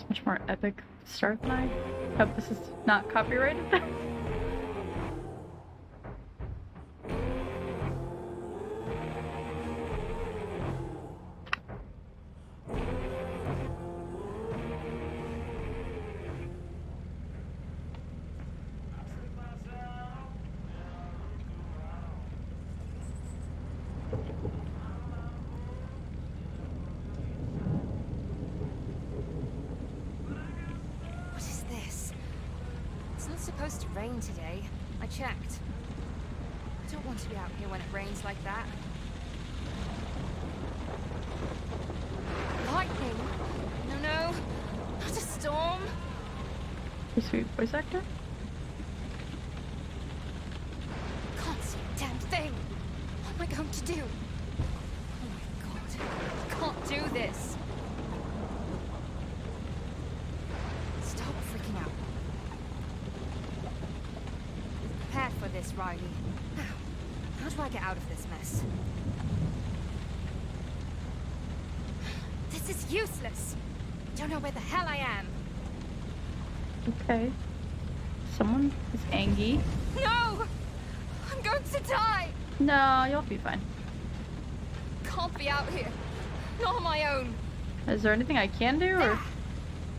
Much more epic start than I hope this is not copyrighted. Supposed to rain today. I checked. I don't want to be out here when it rains like that. Lightning! No, no! Not a storm! You sweet voice actor? Can't see a damn thing! What am I going to do? Oh my god. I can't do this! Stop freaking out. Prepare for this, Riley. Now, how do I get out of this mess? This is useless. I don't know where the hell I am. Okay. Someone is angry. No! I'm going to die! No, you'll be fine. Can't be out here. Not on my own. Is there anything I can do, or? There.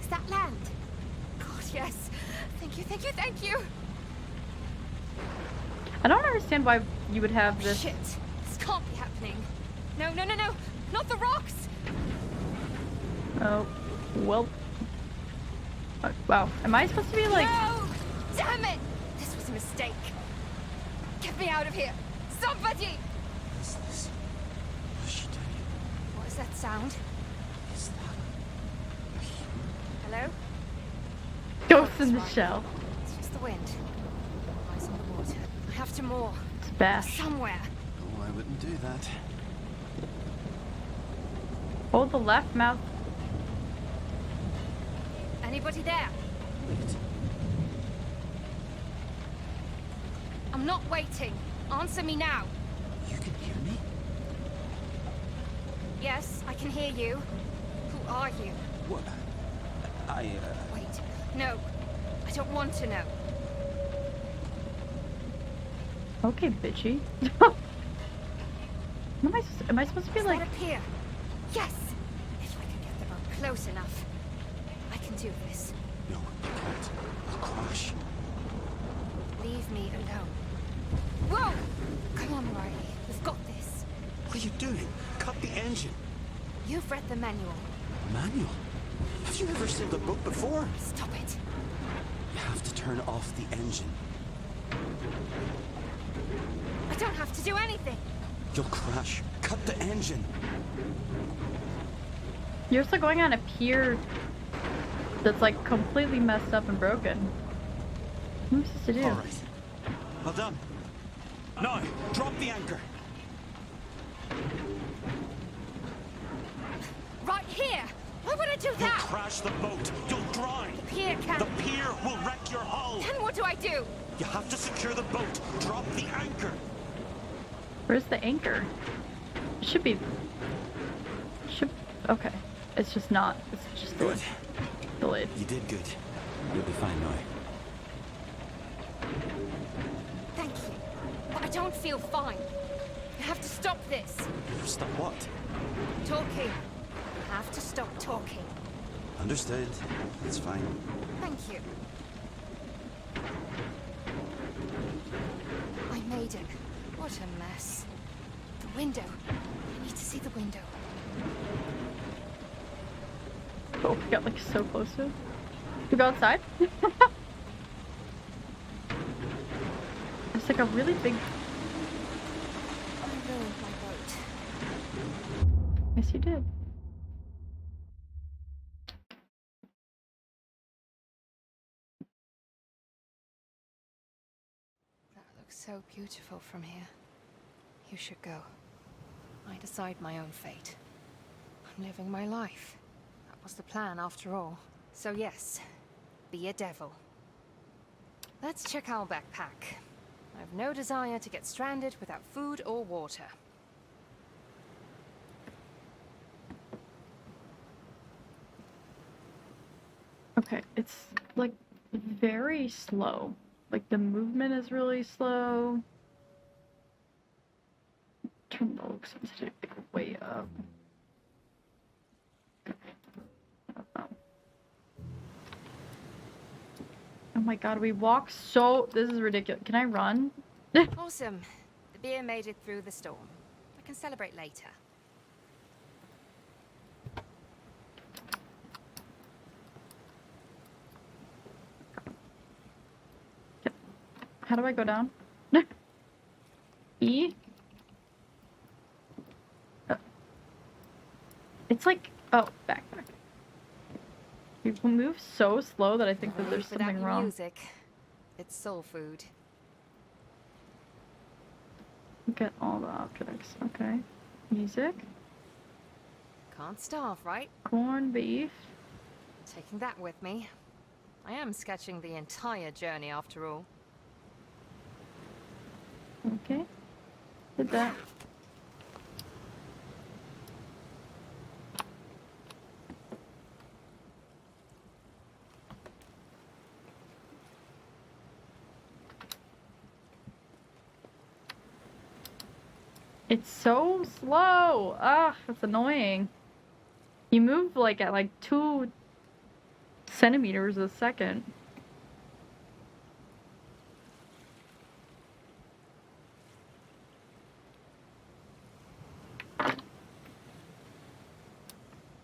Is that land? God, yes. Thank you, thank you, thank you! I don't understand why you would have this. Shit! This can't be happening. No, no, no, no! Not the rocks! Oh, well. Wow. Am I supposed to be like... No! Damn it! This was a mistake. Get me out of here! Somebody! What is this? What is she doing? What is that sound? Is that a human? Hello? Ghost in the shell. It's just the wind. Eyes on the water. I have to moor. It's Bash. Somewhere. Oh, I wouldn't do that. Hold the left mouth. Anybody there? Wait. I'm not waiting. Answer me now. You can hear me? Yes, I can hear you. Who are you? What? Wait. No. I don't want to know. Okay, bitchy. Am I supposed to be like... Up here. Yes! If I can get the boat close enough, I can do this. No, you can't. I'll crash. Leave me alone. Whoa! Come on, Riley. We've got this. What are you doing? Cut the engine. You've read the manual. Manual? Have you ever sailed a boat before? Stop it. You have to turn off the engine. I don't have to do anything. You'll crash. Cut the engine. You're still going on a pier that's like completely messed up and broken. What am I supposed to do? All right. Well done. Now, drop the anchor. Right here! Why would I do You'll that? crash the boat. You'll drown. The pier can... The pier will wreck your hull. Then what do I do? You have to secure the boat. Drop the anchor. Where's the anchor? It should be... Okay. It's just not. It's just Good. delayed. You did good. You'll be fine now. Thank you. But I don't feel fine. I have to stop this. Stop what? Talking. I have to stop talking. Understood. It's fine. Thank you. I made it. What a mess. The window. I need to see the window. Oh, we got like so close to it. You go outside? It's like a really big... I ruined my boat. Yes, you did. That looks so beautiful from here. You should go. I decide my own fate. I'm living my life. That was the plan after all. So yes, be a devil. Let's check our backpack. I have no desire to get stranded without food or water. Okay, it's like very slow. Like the movement is really slow. Turn the look sensitivity way up. Oh my god, we walk so. This is ridiculous. Can I run? Awesome. The beer made it through the storm. I can celebrate later. How do I go down? E? It's like, oh, back. People move so slow that I think that there's something wrong. Music. It's soul food. Look at all the objects. Okay. Music. Can't starve, right? Corned beef. Taking that with me. I am sketching the entire journey after all. Okay. Did that. It's so slow. Ah, that's annoying. You move like at like 2 centimeters a second.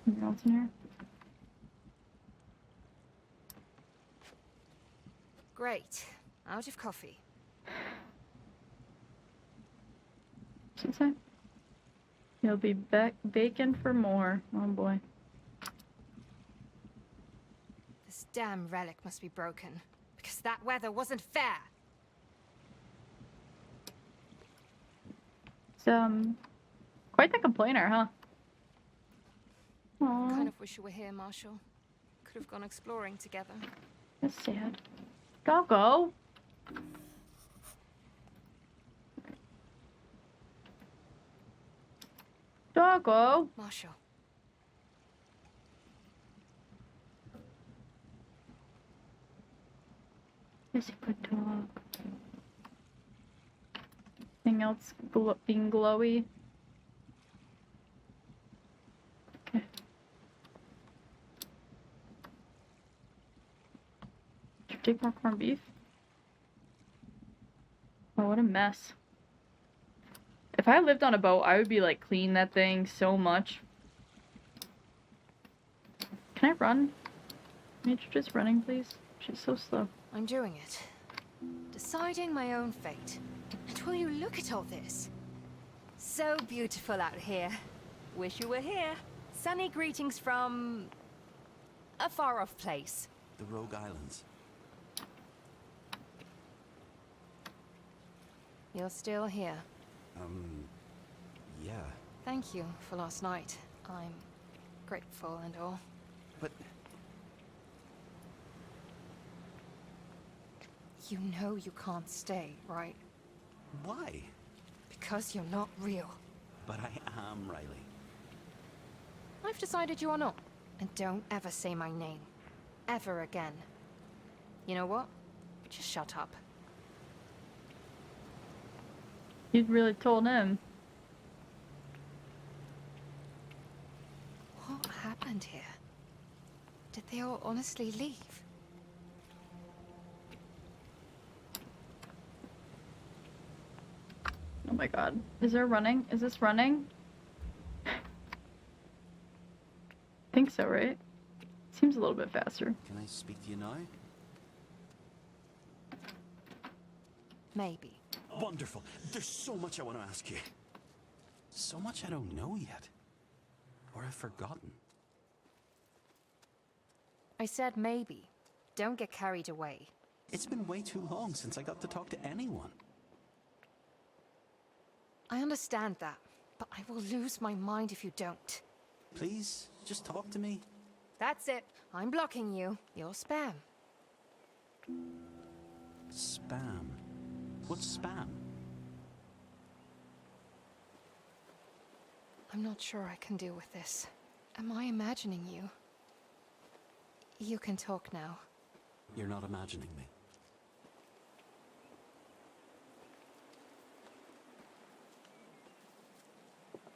Anything else in here? Great. Out of coffee. What's it say? You'll be bacon for more. Oh boy. This damn relic must be broken. Because that weather wasn't fair. It's quite the complainer, huh? Aww. Kind of wish you were here, Marshall. Could have gone exploring together. That's sad. Doggo. Doggo. Marshall. He's a good dog. Anything else being glowy? Okay. Should we take more corned beef? Oh, what a mess. If I lived on a boat, I would be like clean that thing so much. Can I run? Nature just running, please? She's so slow. I'm doing it. Deciding my own fate. And will you look at all this? So beautiful out here. Wish you were here. Sunny greetings from... a far-off place. The Rogue Islands. You're still here. Yeah. Thank you for last night. I'm grateful and all. But You know you can't stay, right? why? Because you're not real. But I am, Riley. I've decided you are not. And don't ever say my name. Ever again. You know what? Just shut up. You really told him. What happened here? Did they all honestly leave? Oh my god. Is there running? Is this running? I think so, right? Seems a little bit faster. Can I speak to you now? Maybe. Wonderful. There's so much I want to ask you. So much I don't know yet. Or I've forgotten. I said maybe. Don't get carried away. It's been way too long since I got to talk to anyone. I understand that, but I will lose my mind if you don't. Please, just talk to me. That's it. I'm blocking you. You're spam. Spam. What's spam? I'm not sure I can deal with this. Am I imagining you? You can talk now. You're not imagining me.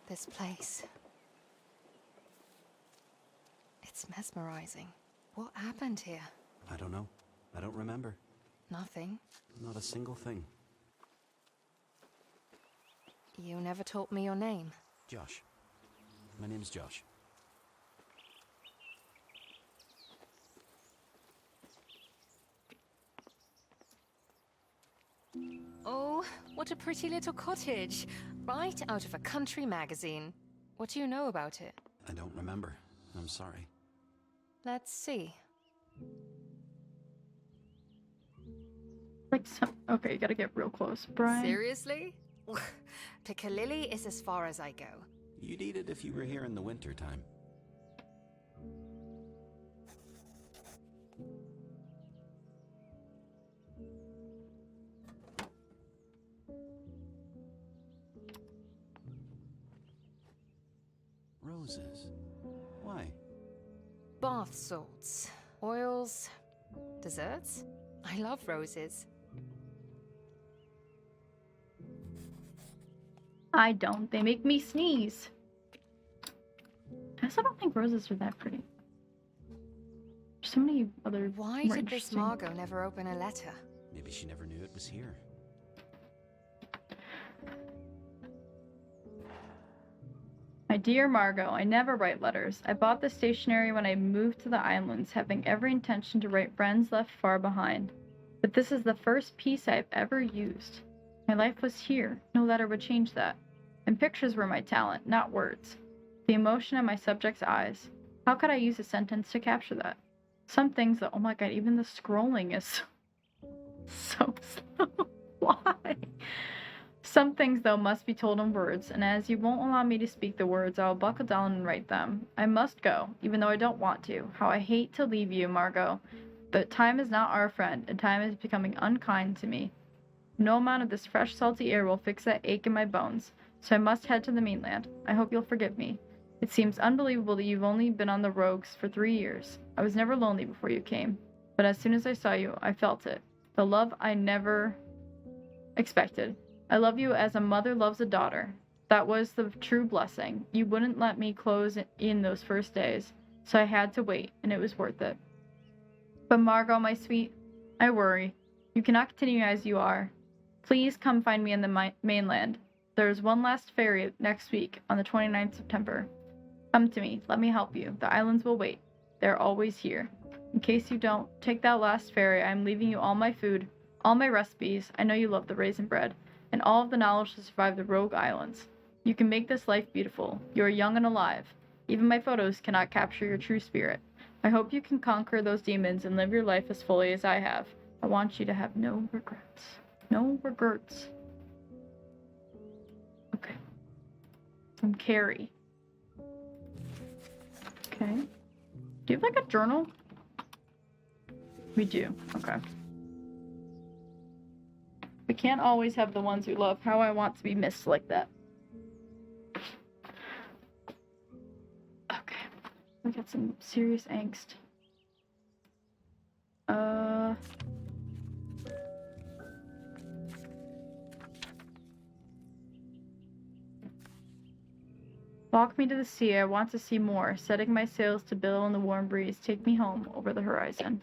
This place. It's mesmerizing. What happened here? I don't know. I don't remember. Nothing. Not a single thing. You never taught me your name. Josh. My name's Josh. Oh, what a pretty little cottage. Right out of a country magazine. What do you know about it? I don't remember. I'm sorry. Let's see. Like some... Okay, you gotta get real close, Brian. Seriously? Piccalilli is as far as I go. You'd eat it if you were here in the winter time. Roses. Why? Bath salts, oils, desserts. I love roses. I don't. They make me sneeze. I also don't think roses are that pretty. There's so many other Why more did this interesting- Margot never open a letter? Maybe she never knew it was here. My dear Margot, I never write letters. I bought the stationery when I moved to the islands, having every intention to write friends left far behind. But this is the first piece I've ever used. My life was here. No letter would change that. And pictures were my talent, not words. The emotion in my subject's eyes. How could I use a sentence to capture that? Some things that, oh my god, even the scrolling is so slow. Why? Some things, though, must be told in words, and as you won't allow me to speak the words, I will buckle down and write them. I must go, even though I don't want to. How I hate to leave you, Margot. But time is not our friend, and time is becoming unkind to me. No amount of this fresh, salty air will fix that ache in my bones, so I must head to the mainland. I hope you'll forgive me. It seems unbelievable that you've only been on the rogues for 3 years. I was never lonely before you came, but as soon as I saw you, I felt it. The love I never expected. I love you as a mother loves a daughter. That was the true blessing. You wouldn't let me close in those first days, so I had to wait, and it was worth it. But Margot, my sweet, I worry. You cannot continue as you are. Please come find me on the mainland. There is one last ferry next week, on the 29th September. Come to me. Let me help you. The islands will wait. They're always here. In case you don't take that last ferry, I am leaving you all my food, all my recipes. I know you love the raisin bread. And all of the knowledge to survive the rogue islands. You can make this life beautiful. You are young and alive. Even my photos cannot capture your true spirit. I hope you can conquer those demons and live your life as fully as I have. I want you to have no regrets. No regrets. Okay. From Carrie. Okay. Do you have like a journal? We do. Okay. We can't always have the ones we love. How I want to be missed like that. Okay. We got some serious angst. Walk me to the sea. I want to see more. Setting my sails to billow in the warm breeze. Take me home over the horizon.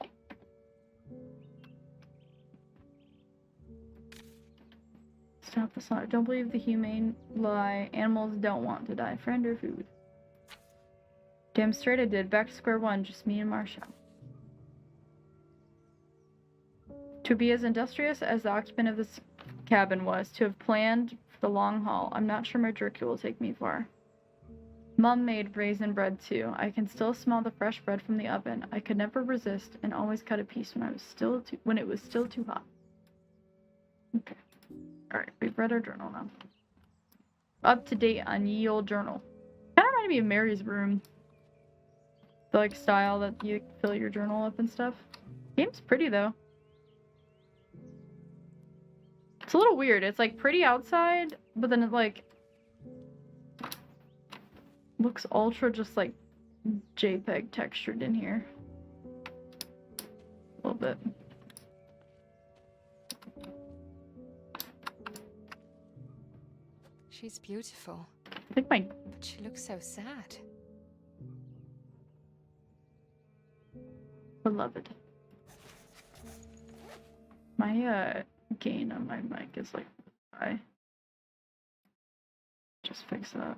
Stop the slaughter. Don't believe the humane lie. Animals don't want to die. Friend or food? Damn straight I did. Back to square one. Just me and Marcia. To be as industrious as the occupant of this cabin was. To have planned for the long haul. I'm not sure my jerky will take me far. Mom made raisin bread too. I can still smell the fresh bread from the oven. I could never resist and always cut a piece when it was still too hot. Okay. Alright, we've read our journal now. Up to date on ye old journal. Kind of reminded me of Mary's room. The like style that you fill your journal up and stuff. Game's pretty though. It's a little weird. It's like pretty outside, but then it like looks ultra just like JPEG textured in here. bit. She's beautiful, I think my but she looks so sad. beloved. My gain on my mic is like high. Just fix that.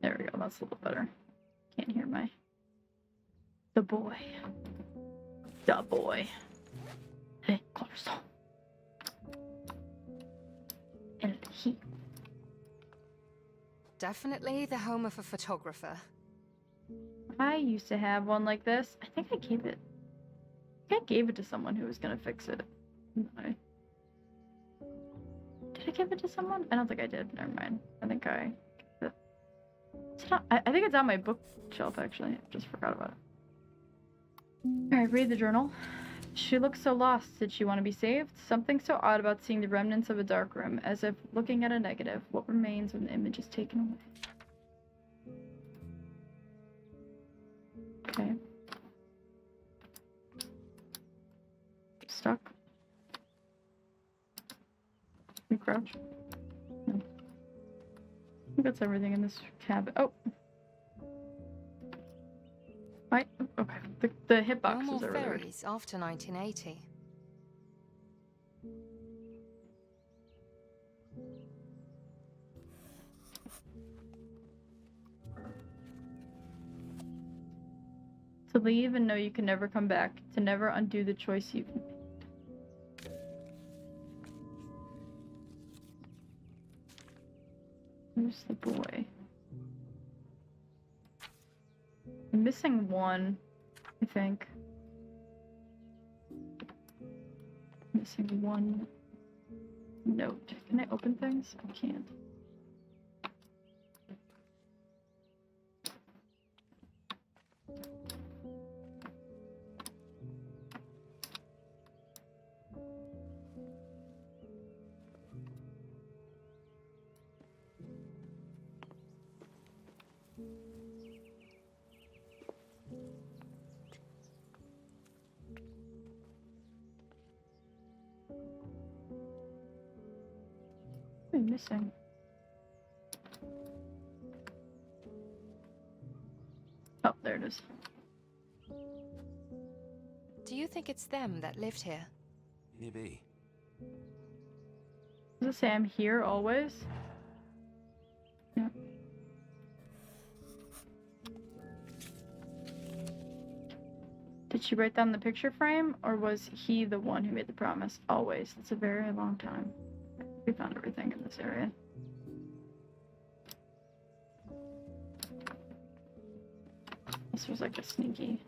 There we go, that's a little better. Can't hear the boy. The boy. Hey, corazón. El he. Definitely the home of a photographer. I used to have one like this. I think I gave it. I gave it to someone who was gonna fix it. No. Did I give it to someone? I don't think I did. Never mind. I think I. I think it's on my bookshelf actually. I just forgot about it. Alright, read the journal. She looked so lost. Did she want to be saved? Something so odd about seeing the remnants of a dark room, as if looking at a negative. What remains when the image is taken away? Okay. Stuck. We crouch. No. I think that's everything in this cabin. Oh! Right? Okay. The No hitboxes more are really weird. fairies after 1980. To leave and know you can never come back. To never undo the choice you've made. Who's the boy? I'm missing one, I think. Missing one note. Can I open things? I can't. What am I missing? Oh, there it is. Do you think it's them that lived here? Maybe. Does it say I'm here always? Yeah. Did she write down the picture frame, or was he the one who made the promise? Always. It's a very long time. We found everything in this area. This was like a sneaky.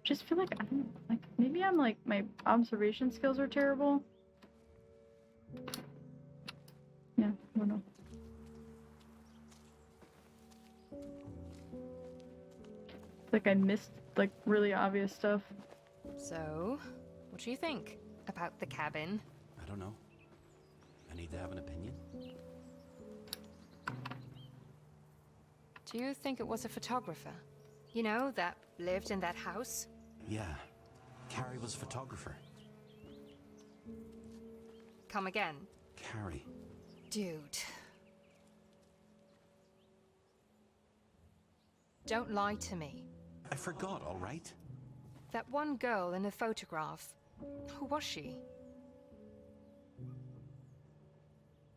Just feel like I don't like. Maybe I'm like my observation skills are terrible. Yeah, I don't know. Like I missed like really obvious stuff. So, what do you think about the cabin? I don't know. I need to have an opinion. Do you think it was a photographer? You know, that lived in that house? Yeah. Carrie was a photographer. Come again. Carrie. Dude. Don't lie to me. I forgot, all right? That one girl in the photograph. Who was she?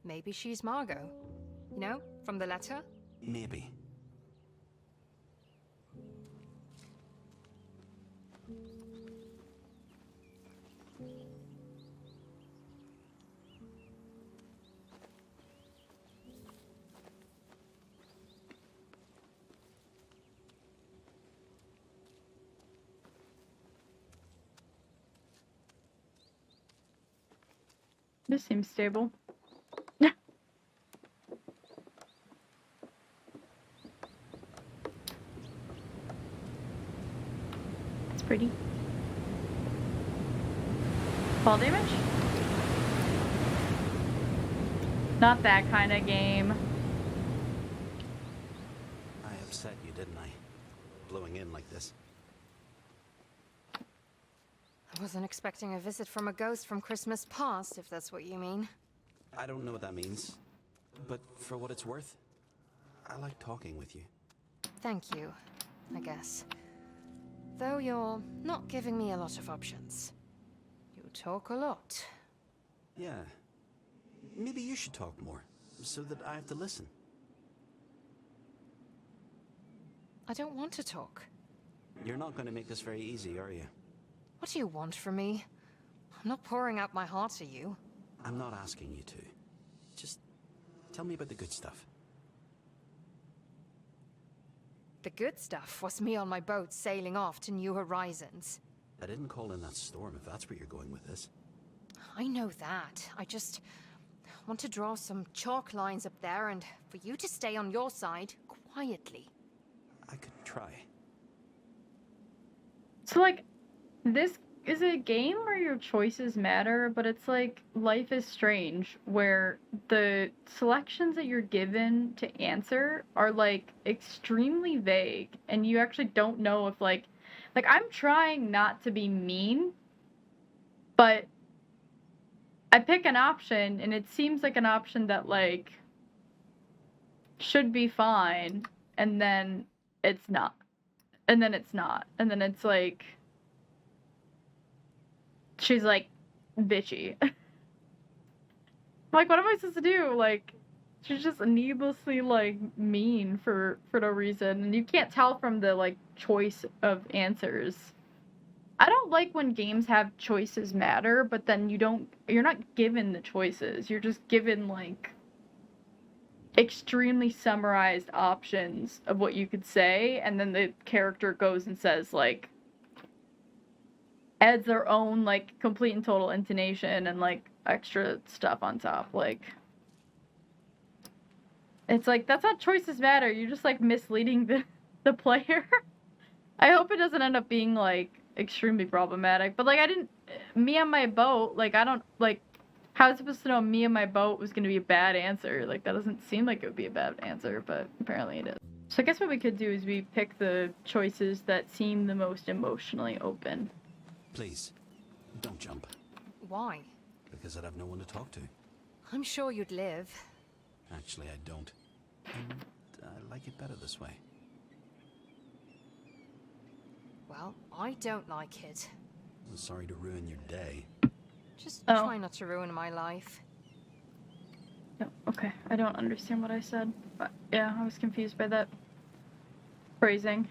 Maybe she's Margot. You know, from the letter? Maybe. This seems stable. It's pretty. Fall damage? Not that kind of game. I upset you, didn't I? Blowing in like this. I wasn't expecting a visit from a ghost from Christmas past, if that's what you mean. I don't know what that means, but for what it's worth, I like talking with you. Thank you, I guess. Though you're not giving me a lot of options. You talk a lot. Yeah. Maybe you should talk more, so that I have to listen. I don't want to talk. You're not going to make this very easy, are you? What do you want from me? I'm not pouring out my heart to you. I'm not asking you to. Just tell me about the good stuff. The good stuff was me on my boat sailing off to new horizons. I didn't call in that storm if that's where you're going with this. I know that. I just want to draw some chalk lines up there and for you to stay on your side quietly. I could try. So, like, this is a game where your choices matter, but it's like Life is Strange, where the selections that you're given to answer are, like, extremely vague, and you actually don't know if, like, I'm trying not to be mean, but I pick an option, and it seems like an option that, like, should be fine, and then it's not. And then it's not. And then it's like, she's like, bitchy. Like, what am I supposed to do? Like, she's just needlessly, like, mean for no reason. And you can't tell from the, like, choice of answers. I don't like when games have choices matter, but then you're not given the choices. You're just given, like, extremely summarized options of what you could say, and then the character goes and says, like, adds their own, like, complete and total intonation and, like, extra stuff on top. Like, it's like, that's not choices matter. You're just, like, misleading the player. I hope it doesn't end up being, like, extremely problematic. But, like, me on my boat, like, I don't, like, how was I supposed to know me and my boat was going to be a bad answer? Like, that doesn't seem like it would be a bad answer, but apparently it is. So I guess what we could do is we pick the choices that seem the most emotionally open. Please, don't jump. Why? Because I'd have no one to talk to. I'm sure you'd live. Actually, I don't. And I like it better this way. Well, I don't like it. I'm sorry to ruin your day. Just Oh. try not to ruin my life. No, okay. I don't understand what I said. But yeah, I was confused by that phrasing.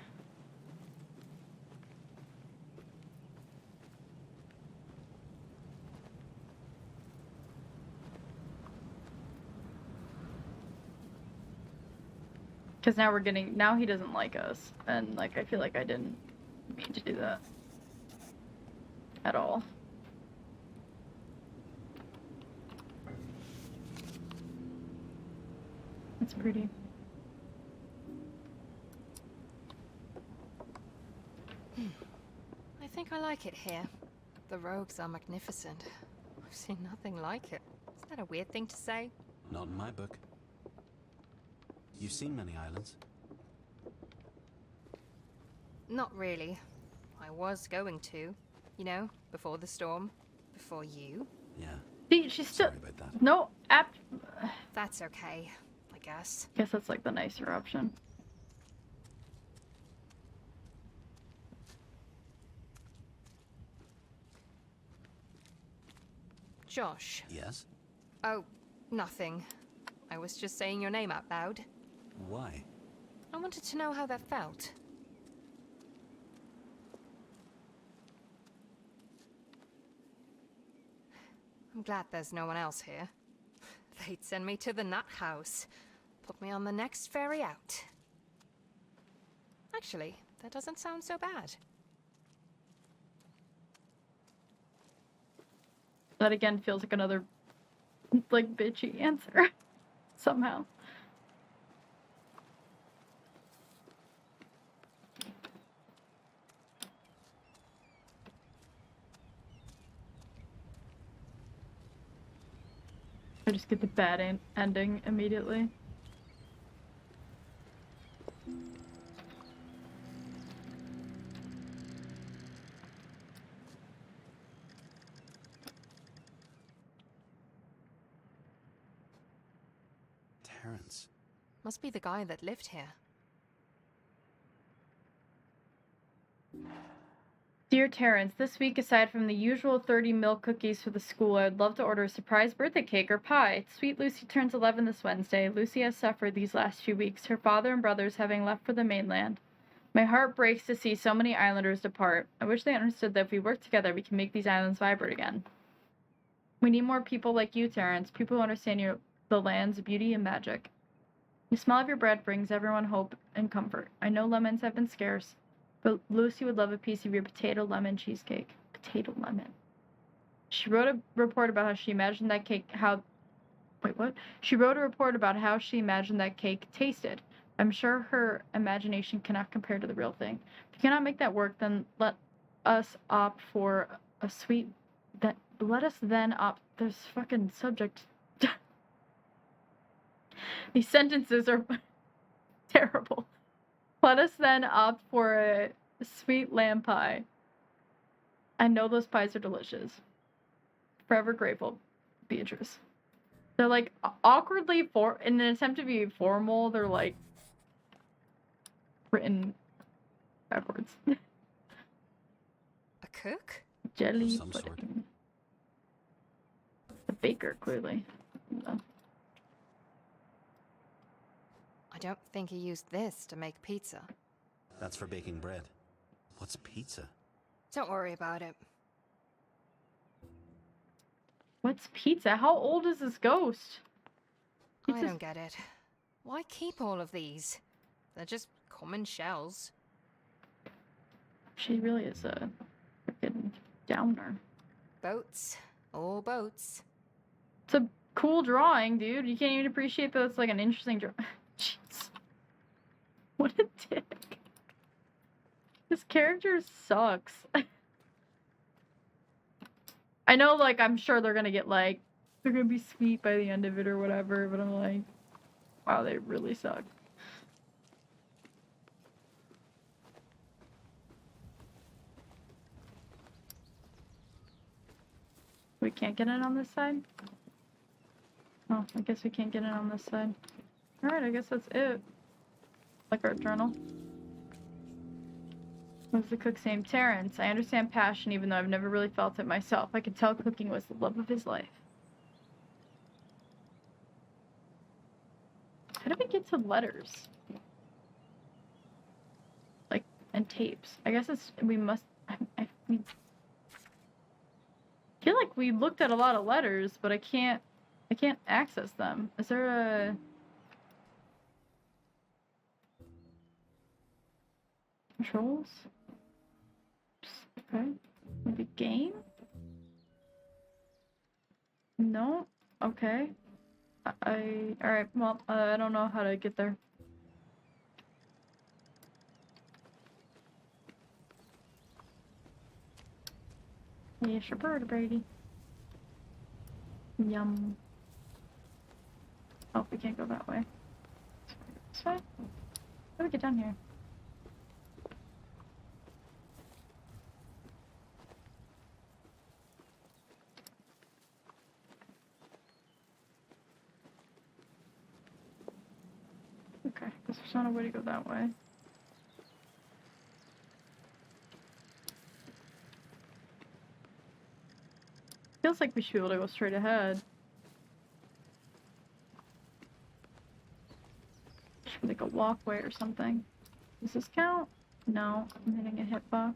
Because now he doesn't like us. And, like, I feel like I didn't mean to do that. At all. It's pretty. I think I like it here. The rogues are magnificent. I've seen nothing like it. Is that a weird thing to say? Not in my book. You've seen many islands. Not really. I was going to. You know, before the storm. Before you. Yeah. See, she's still. Sorry about that. No, That's okay, I guess. guess that's like the nicer option. Josh. Yes? Oh, nothing. I was just saying your name out loud. Why? I wanted to know how that felt. I'm glad there's no one else here. They'd send me to the nut house. Put me on the next ferry out. Actually, that doesn't sound so bad. That again feels like another, like, bitchy answer. Somehow. I just get the bad ending immediately. Terrence. Must be the guy that lived here. Dear Terrence, this week, aside from the usual 30 milk cookies for the school, I would love to order a surprise birthday cake or pie. Sweet Lucy turns 11 this Wednesday. Lucy has suffered these last few weeks, her father and brothers having left for the mainland. My heart breaks to see so many islanders depart. I wish they understood that if we work together, we can make these islands vibrant again. We need more people like you, Terrence, people who understand the land's beauty and magic. The smell of your bread brings everyone hope and comfort. I know lemons have been scarce, but Lucy would love a piece of your potato lemon cheesecake. Potato lemon. She wrote a report about how she imagined that cake, wait, what? She wrote a report about how she imagined that cake tasted. I'm sure her imagination cannot compare to the real thing. If you cannot make that work, then let us opt for a sweet... Let us then opt... There's fucking subject... These sentences are terrible. Let us then opt for a sweet lamb pie. I know those pies are delicious. Forever grateful, Beatrice. They're like awkwardly in an attempt to be formal, they're like written backwards. A cook? Jelly Of some sort. pudding. The baker, clearly. No. I don't think he used this to make pizza. That's for baking bread. What's pizza? Don't worry about it. What's pizza? How old is this ghost? I don't get it. Why keep all of these? They're just common shells. She really is a freaking downer. Boats. All boats. It's a cool drawing, dude. You can't even appreciate that it's like an interesting drawing. Jeez. What a dick. This character sucks. I know, like, I'm sure they're gonna get, like, they're gonna be sweet by the end of it or whatever, but I'm like, wow, they really suck. We can't get in on this side? Oh, I guess we can't get in on this side. Alright, I guess that's it. Like our journal. What's the cook's name? Terrence. I understand passion even though I've never really felt it myself. I could tell cooking was the love of his life. How do we get to letters? Like, and tapes. I guess it's, we must, we feel like we looked at a lot of letters, but I can't access them. Is there a... Controls? Okay. Maybe game? No? Okay. Alright, well, I don't know how to get there. Yes, your bird, Brady. Yum. Oh, we can't go that way. This way? How do we get down here? Okay, guess there's not a way to go that way. Feels like we should be able to go straight ahead. Like a walkway or something. Does this count? No, I'm hitting a hitbox.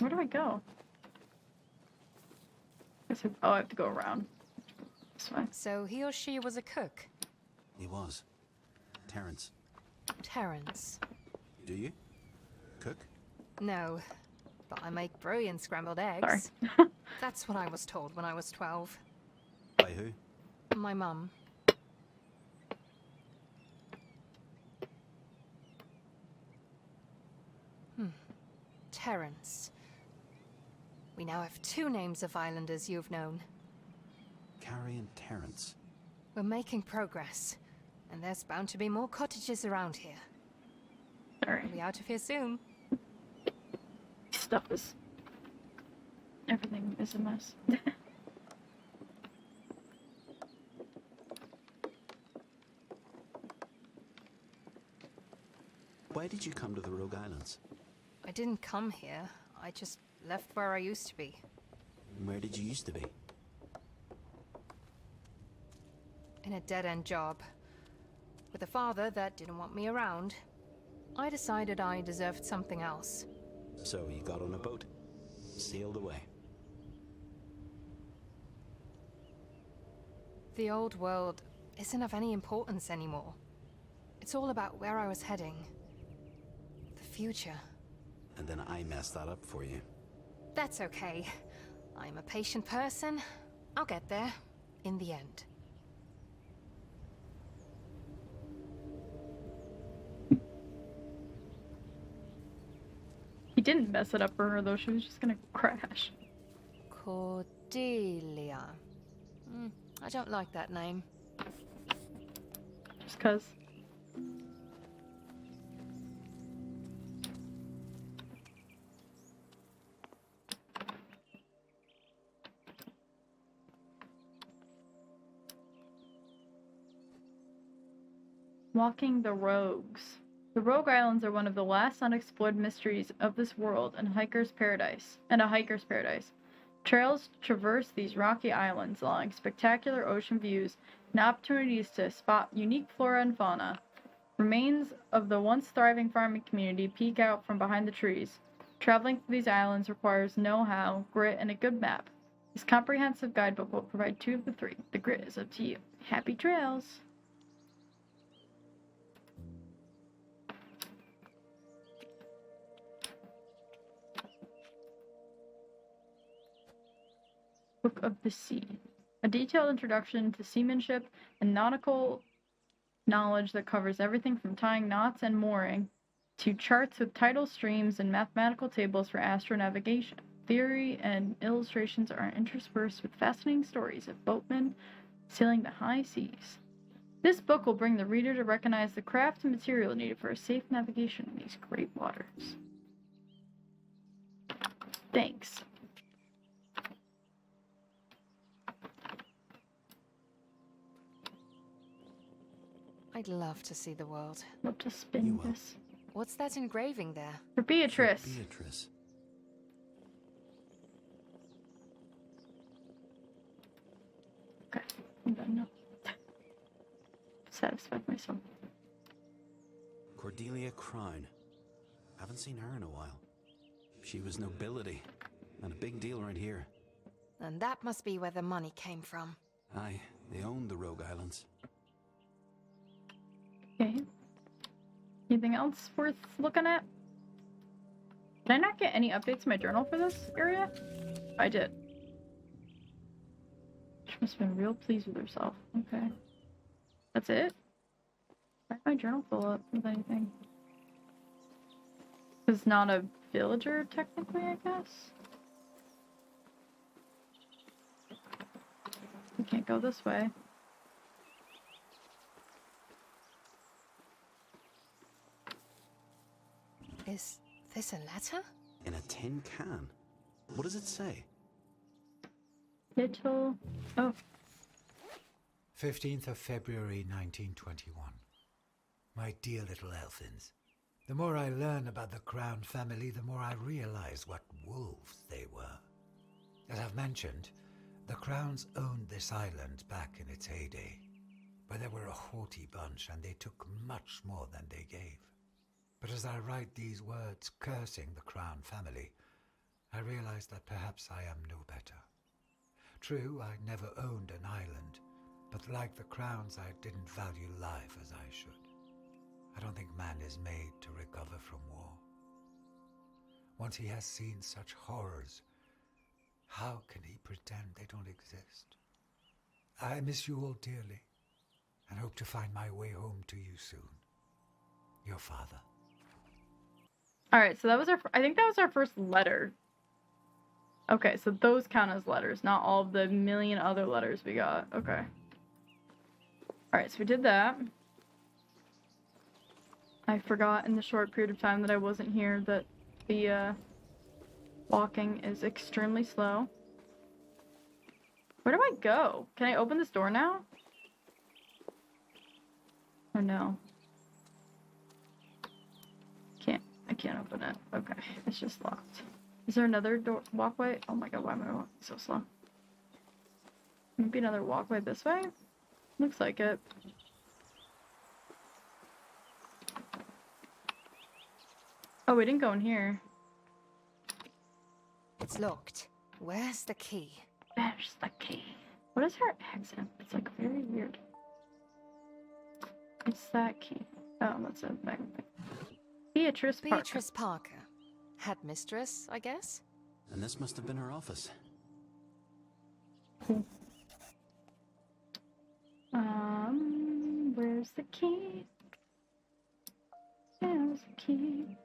Where do I go? Oh, I have to go around. This way. So he or she was a cook? He was. Terrence. Terrence. Do you? Cook? No, but I make brilliant scrambled eggs. Sorry. That's what I was told when I was 12. By who? My mum. Terence. We now have 2 names of islanders you've known. Carrie and Terence. We're making progress, and there's bound to be more cottages around here. Sorry. We'll be out of here soon. Stuff is... Everything is a mess. Why did you come to the Rogue Islands? I didn't come here. I just left where I used to be. Where did you used to be? In a dead-end job. With a father that didn't want me around. I decided I deserved something else. So you got on a boat, sailed away. The old world isn't of any importance anymore. It's all about where I was heading. The future. And then I messed that up for you. That's okay. I'm a patient person. I'll get there, in the end. He didn't mess it up for her, though. She was just gonna crash. Cordelia. I don't like that name. Just 'cause. Walking the Rogues. The Rogue Islands are one of the last unexplored mysteries of this world and a hiker's paradise. Trails traverse these rocky islands, allowing spectacular ocean views and opportunities to spot unique flora and fauna. Remains of the once thriving farming community peek out from behind the trees. Traveling through these islands requires know-how, grit, and a good map. This comprehensive guidebook will provide 2 of the 3. The grit is up to you. Happy trails! Book of the Sea. A detailed introduction to seamanship and nautical knowledge that covers everything from tying knots and mooring to charts with tidal streams and mathematical tables for astronavigation. Theory and illustrations are interspersed with fascinating stories of boatmen sailing the high seas. This book will bring the reader to recognize the craft and material needed for a safe navigation in these great waters. Thanks. I'd love to see the world. Love to spin this. What's that engraving there? For Beatrice. Beatrice. Okay, I'm done now. Satisfied myself. Cordelia Crown. Haven't seen her in a while. She was nobility, and a big deal right here. And that must be where the money came from. Aye, they owned the Rogue Islands. Okay. Anything else worth looking at? Did I not get any updates in my journal for this area? I did. She must have been real pleased with herself. Okay. That's it? Why did my journal fill up with anything? It's not a villager, technically, I guess? We can't go this way. Is this a letter? In a tin can? What does it say? Little... Oh. 15th of February 1921. My dear little Elfins, the more I learn about the Crown family, the more I realize what wolves they were. As I've mentioned, the Crowns owned this island back in its heyday, but they were a haughty bunch and they took much more than they gave. But as I write these words cursing the Crown family, I realize that perhaps I am no better. True, I never owned an island, but like the Crowns, I didn't value life as I should. I don't think man is made to recover from war. Once he has seen such horrors, how can he pretend they don't exist? I miss you all dearly, and hope to find my way home to you soon. Your father. Alright, so that was I think that was our first letter. Okay, so those count as letters, not all of the million other letters we got. Okay. Alright, so we did that. I forgot in the short period of time that I wasn't here that the walking is extremely slow. Where do I go? Can I open this door now? Or no? I can't open it. Okay, it's just locked. Is there another door walkway? Oh my god, why am I walking so slow? Maybe another walkway this way? Looks like it. Oh, we didn't go in here. It's locked. Where's the key? There's the key. What is her accent? It's like very weird. It's that key. Oh, that's a back thing. Beatrice Parker. Beatrice Parker. Headmistress, I guess? And this must have been her office. Where's the key? There's the key.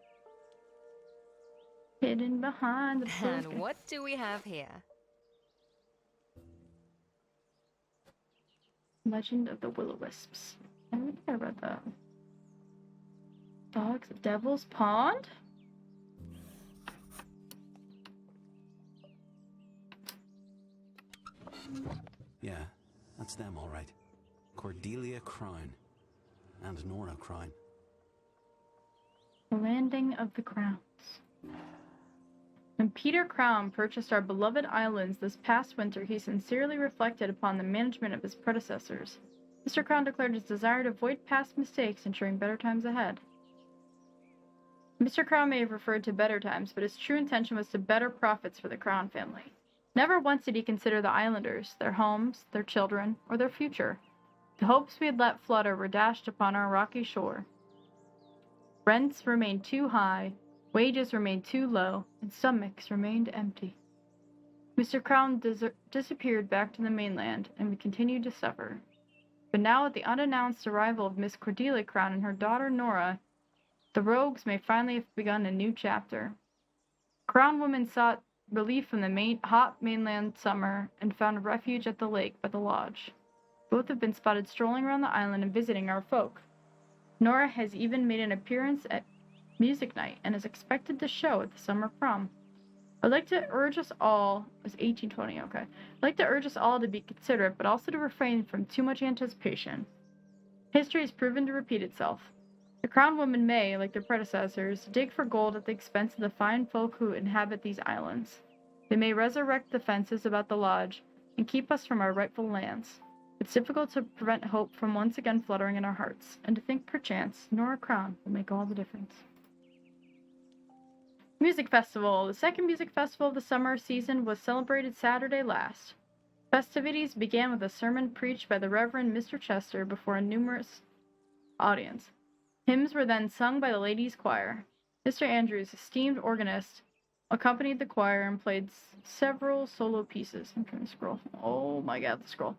Hidden behind the And book. what do we have here? Legend of the Will-O-Wisps. I don't think I read that. Dogs, Devil's Pond? Yeah, that's them, all right. Cordelia Crine. And Nora Crine. The Landing of the Crowns. When Peter Crown purchased our beloved islands this past winter, he sincerely reflected upon the management of his predecessors. Mr. Crown declared his desire to avoid past mistakes, ensuring better times ahead. Mr. Crown may have referred to better times, but his true intention was to better profits for the Crown family. Never once did he consider the islanders, their homes, their children, or their future. The hopes we had let flutter were dashed upon our rocky shore. Rents remained too high, wages remained too low, and stomachs remained empty. Mr. Crown disappeared back to the mainland, and we continued to suffer. But now, at the unannounced arrival of Miss Cordelia Crown and her daughter Nora, the rogues may finally have begun a new chapter. Crown women sought relief from the hot mainland summer and found refuge at the lake by the lodge. Both have been spotted strolling around the island and visiting our folk. Nora has even made an appearance at music night and is expected to show at the summer prom. I'd like to urge us all, it's 1820, okay. I'd like to urge us all to be considerate, but also to refrain from too much anticipation. History has proven to repeat itself. The Crown women may, like their predecessors, dig for gold at the expense of the fine folk who inhabit these islands. They may resurrect the fences about the lodge and keep us from our rightful lands. It's difficult to prevent hope from once again fluttering in our hearts, and to think perchance Nora Crown will make all the difference. Music Festival. The second music festival of the summer season was celebrated Saturday last. Festivities began with a sermon preached by the Reverend Mr. Chester before a numerous audience. Hymns were then sung by the ladies' choir. Mr. Andrews, esteemed organist, accompanied the choir and played several solo pieces. I'm trying to scroll. Oh my god, the scroll.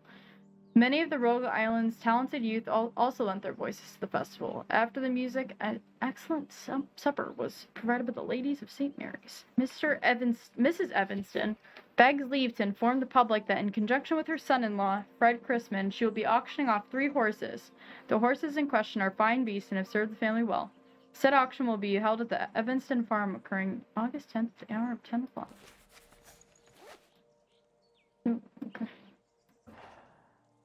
Many of the Rogue Island's talented youth also lent their voices to the festival. After the music, an excellent supper was provided by the ladies of St. Mary's. Mrs. Evanston begs leave to inform the public that in conjunction with her son-in-law, Fred Chrisman, she will be auctioning off 3 horses. The horses in question are fine beasts and have served the family well. Said auction will be held at the Evanston farm, occurring August 10th at the hour of 10 o'clock. Okay.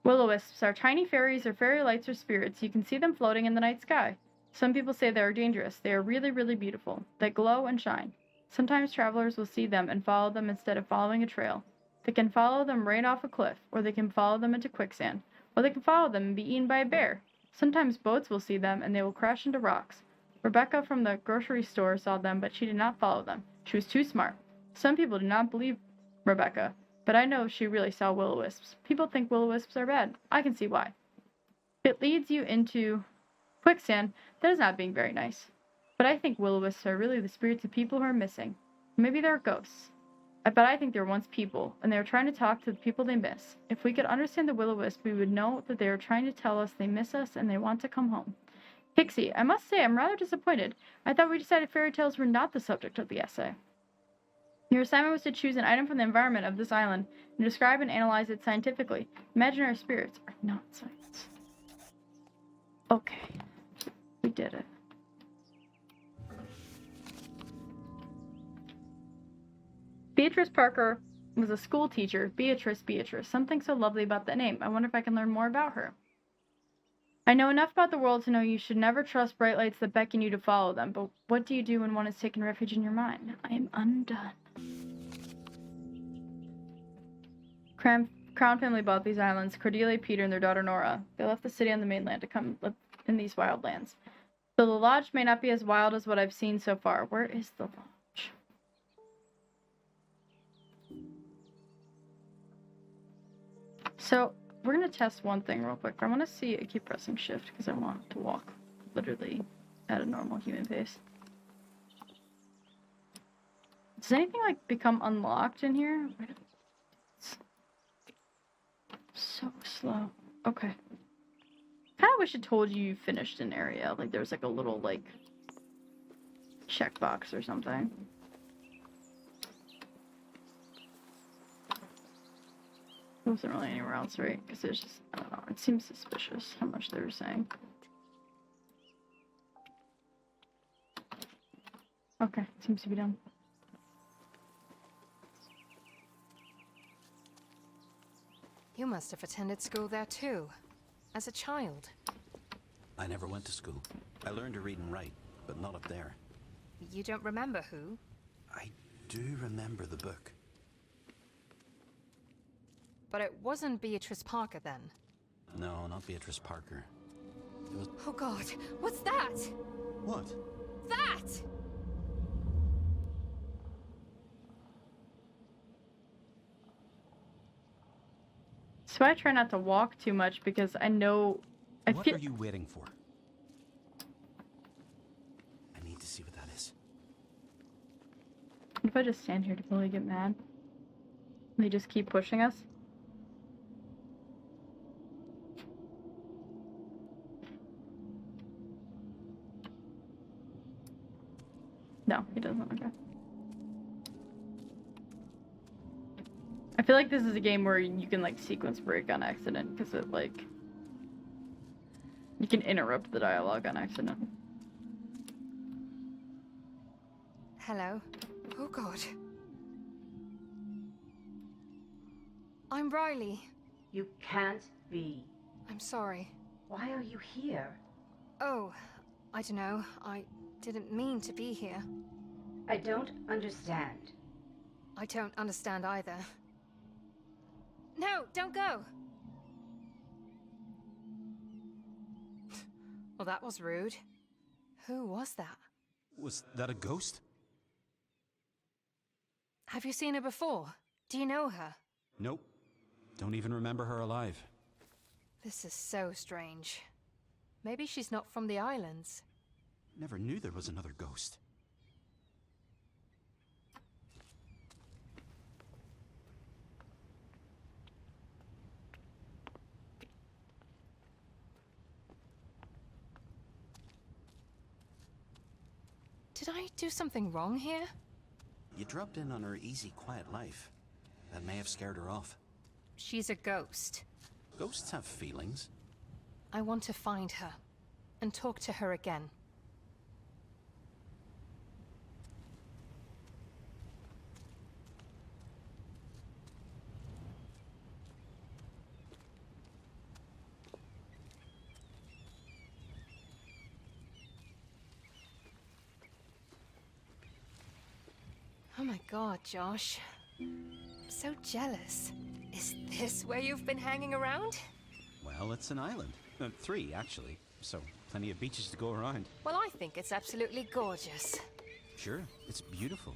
Will-o-wisps are tiny fairies or fairy lights or spirits. You can see them floating in the night sky. Some people say they are dangerous. They are really, really beautiful. They glow and shine. Sometimes travelers will see them and follow them instead of following a trail. They can follow them right off a cliff, or they can follow them into quicksand, or they can follow them and be eaten by a bear. Sometimes boats will see them and they will crash into rocks. Rebecca from the grocery store saw them, but she did not follow them. She was too smart. Some people do not believe Rebecca, but I know she really saw will-o-wisps. People think will-o-wisps are bad. I can see why. If it leads you into quicksand, that is not being very nice. But I think will-o-wisps are really the spirits of people who are missing. Maybe they're ghosts. But I think they're once people, and they are trying to talk to the people they miss. If we could understand the will-o-wisp, we would know that they are trying to tell us they miss us and they want to come home. Pixie, I must say I'm rather disappointed. I thought we decided fairy tales were not the subject of the essay. Your assignment was to choose an item from the environment of this island and describe and analyze it scientifically. Imaginary spirits are not science. Okay. We did it. Beatrice Parker was a school teacher. Beatrice. Something so lovely about that name. I wonder if I can learn more about her. I know enough about the world to know you should never trust bright lights that beckon you to follow them, but what do you do when one has taken refuge in your mind? I am undone. Crown family bought these islands, Cordelia, Peter, and their daughter Nora. They left the city on the mainland to come live in these wild lands. Though the lodge may not be as wild as what I've seen so far. Where is the lodge? So, we're going to test one thing real quick. I want to see, I keep pressing shift because I want to walk literally at a normal human pace. Does anything like become unlocked in here? It's so slow. Okay. Kind of wish it told you finished an area. Like there was like a little like checkbox or something. There wasn't really anywhere else, right? Because it's just, I don't know, it seems suspicious how much they were saying. Okay, seems to be done. You must have attended school there too, as a child. I never went to school. I learned to read and write, but not up there. You don't remember who? I do remember the book. But it wasn't Beatrice Parker then. No, not Beatrice Parker. It was... Oh God, what's that? What? That! So I try not to walk too much because I know What are you waiting for? I need to see what that is. What if I just stand here to really get mad? They just keep pushing us? No, he doesn't. Okay. I feel like this is a game where you can like sequence break on accident because it like you can interrupt the dialogue on accident. Hello. Oh God. I'm Riley. You can't be. I'm sorry. Why are you here? Oh, I don't know. I didn't mean to be here. I don't understand. I don't understand either. No, don't go! Well, that was rude. Who was that? Was that a ghost? Have you seen her before? Do you know her? Nope. Don't even remember her alive. This is so strange. Maybe she's not from the islands. Never knew there was another ghost. Did I do something wrong here? You dropped in on her easy, quiet life. That may have scared her off. She's a ghost. Ghosts have feelings. I want to find her and talk to her again. Oh my God, Josh. I'm so jealous. Is this where you've been hanging around? Well, it's an island. 3, actually. So, plenty of beaches to go around. Well, I think it's absolutely gorgeous. Sure, it's beautiful.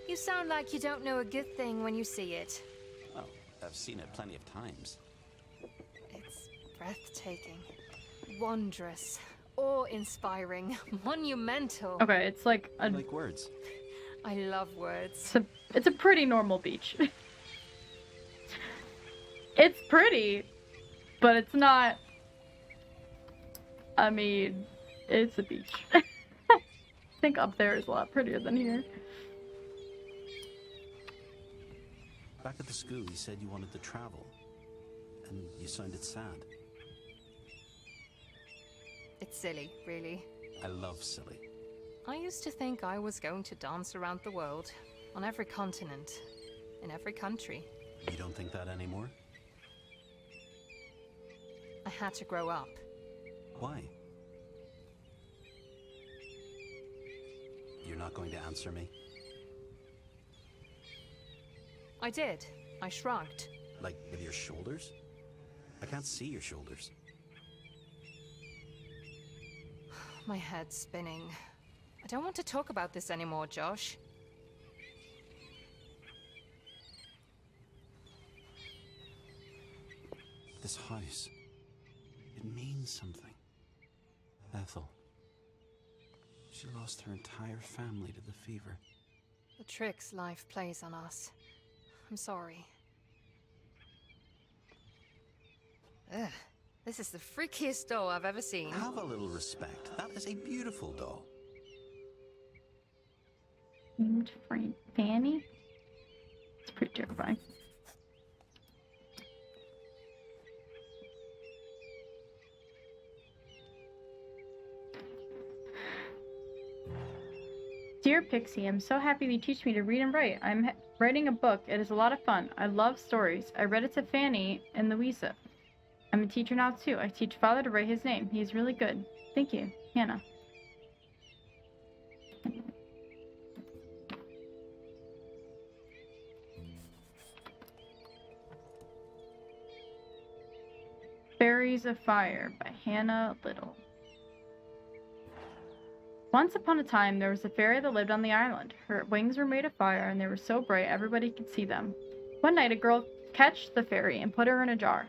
You sound like you don't know a good thing when you see it. Well, I've seen it plenty of times. It's breathtaking, wondrous, awe-inspiring, monumental. Okay, it's like I like words. I love words. it's a pretty normal beach. It's pretty, but it's not I mean, it's a beach. I think up there is a lot prettier than here. Back at the school, you said you wanted to travel. And you sounded sad. It's silly, really. I love silly. I used to think I was going to dance around the world, on every continent, in every country. You don't think that anymore? I had to grow up. Why? You're not going to answer me? I did. I shrugged. Like, with your shoulders? I can't see your shoulders. My head's spinning. I don't want to talk about this anymore, Josh. This house, it means something. Ethel. She lost her entire family to the fever. The tricks life plays on us. I'm sorry. Ugh. This is the freakiest doll I've ever seen. Have a little respect. That is a beautiful doll. Named Fanny? It's pretty terrifying. Dear Pixie, I'm so happy you teach me to read and write. I'm writing a book. It is a lot of fun. I love stories. I read it to Fanny and Louisa. I'm a teacher now too. I teach Father to write his name. He is really good. Thank you, Hannah. Fairies of Fire by Hannah Little. Once upon a time, there was a fairy that lived on the island. Her wings were made of fire, and they were so bright everybody could see them. One night, a girl catched the fairy and put her in a jar.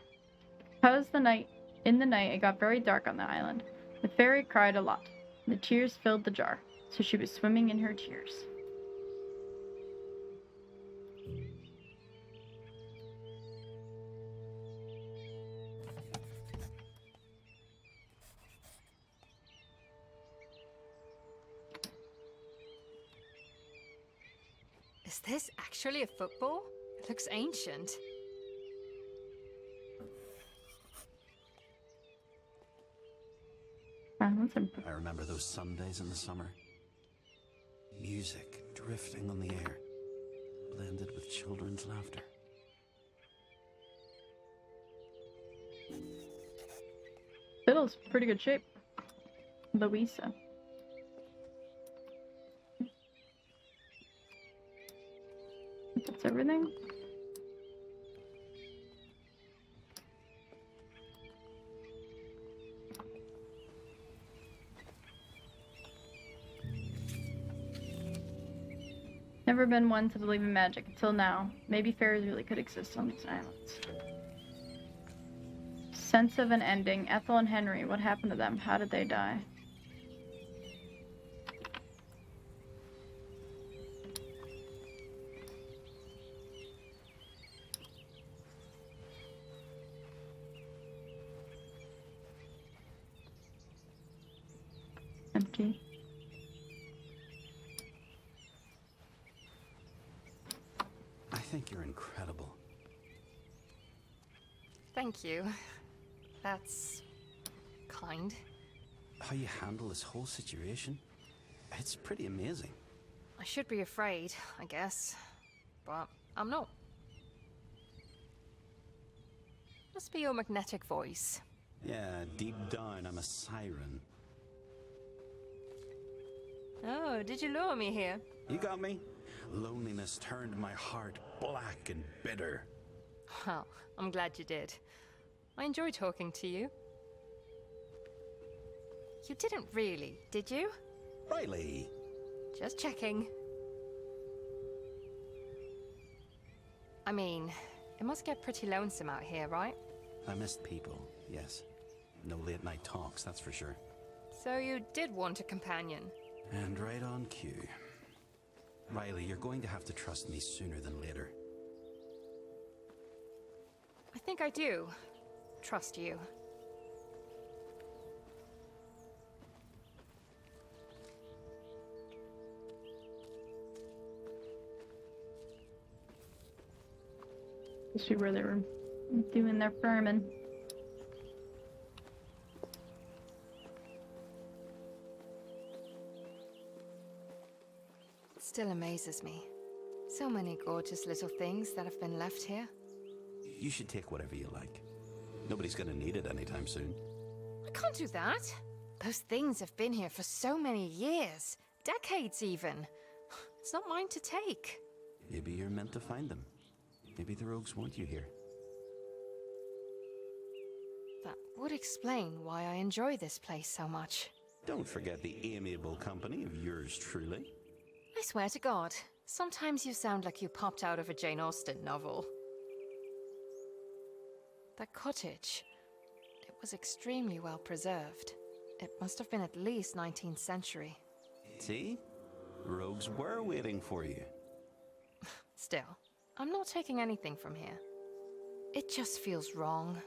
In the night, it got very dark on the island. The fairy cried a lot. The tears filled the jar, so she was swimming in her tears. Is this actually a football? It looks ancient. I remember those Sundays in the summer. Music drifting on the air, blended with children's laughter. Fiddle's pretty good shape. Louisa. That's everything. Never been one to believe in magic until now. Maybe fairies really could exist on these islands. Sense of an ending. Ethel and Henry, what happened to them? How did they die? Empty. I think you're incredible. Thank you. That's kind. How you handle this whole situation, it's pretty amazing. I should be afraid, I guess. But I'm not. Must be your magnetic voice. Yeah, deep down I'm a siren. Oh, did you lure me here? You got me? Loneliness turned my heart black and bitter. Well, I'm glad you did. I enjoy talking to you. You didn't really, did you? Riley! Just checking. I mean, it must get pretty lonesome out here, right? I missed people, yes. No late night talks, that's for sure. So you did want a companion? And right on cue. Riley, you're going to have to trust me sooner than later. I think I do. Trust you. This is where they were doing their farming. It still amazes me. So many gorgeous little things that have been left here. You should take whatever you like. Nobody's gonna need it anytime soon. I can't do that. Those things have been here for so many years. Decades even. It's not mine to take. Maybe you're meant to find them. Maybe the rogues want you here. That would explain why I enjoy this place so much. Don't forget the amiable company of yours truly. I swear to God, sometimes you sound like you popped out of a Jane Austen novel. That cottage, it was extremely well preserved. It must have been at least 19th century. See? Rogues were waiting for you. Still, I'm not taking anything from here. It just feels wrong.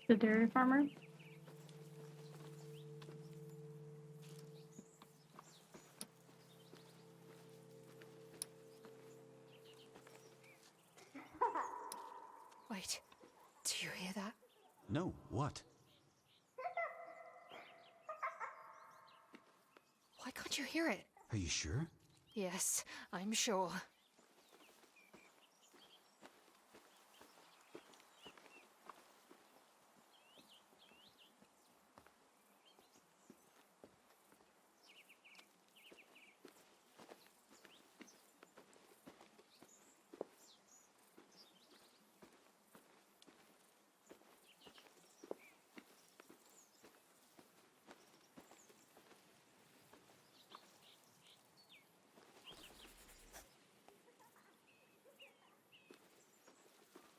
The dairy farmer. Wait, do you hear that? No, what? Why can't you hear it? Are you sure? Yes, I'm sure.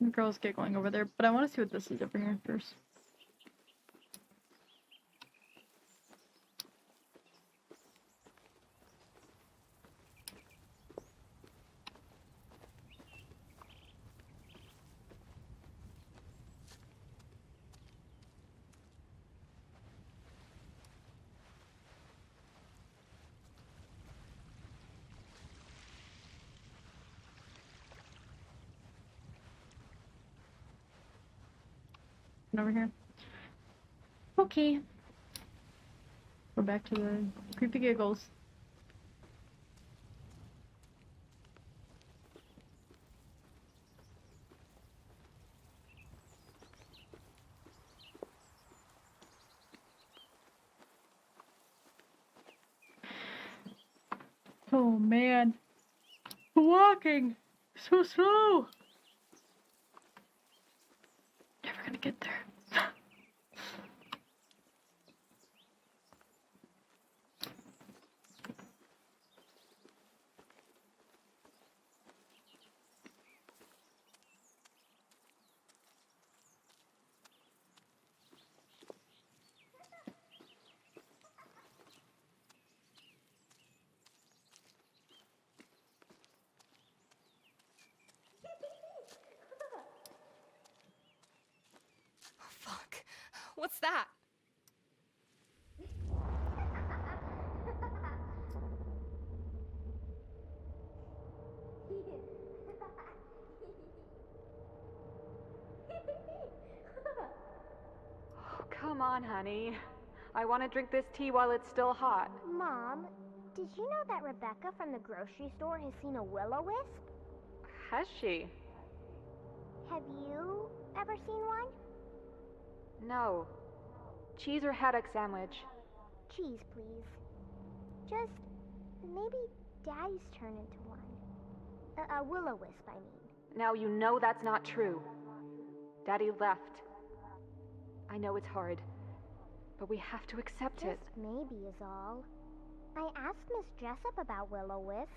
The girl's giggling over there, but I want to see what this is over here first. Over here. Okay. We're back to the creepy giggles. Oh man. Walking so slow. Never gonna get there. Oh, fuck. What's that? Oh, come on, honey. I want to drink this tea while it's still hot. Mom, did you know that Rebecca from the grocery store has seen a will-o-wisp? Has she? Have you ever seen one? No. Cheese or haddock sandwich? Cheese, please. Just maybe Daddy's turn into one. A will-o-wisp, I mean. Now you know that's not true. Daddy left. I know it's hard, but we have to accept it. Just maybe is all. I asked Miss Jessup about will-o-wisps,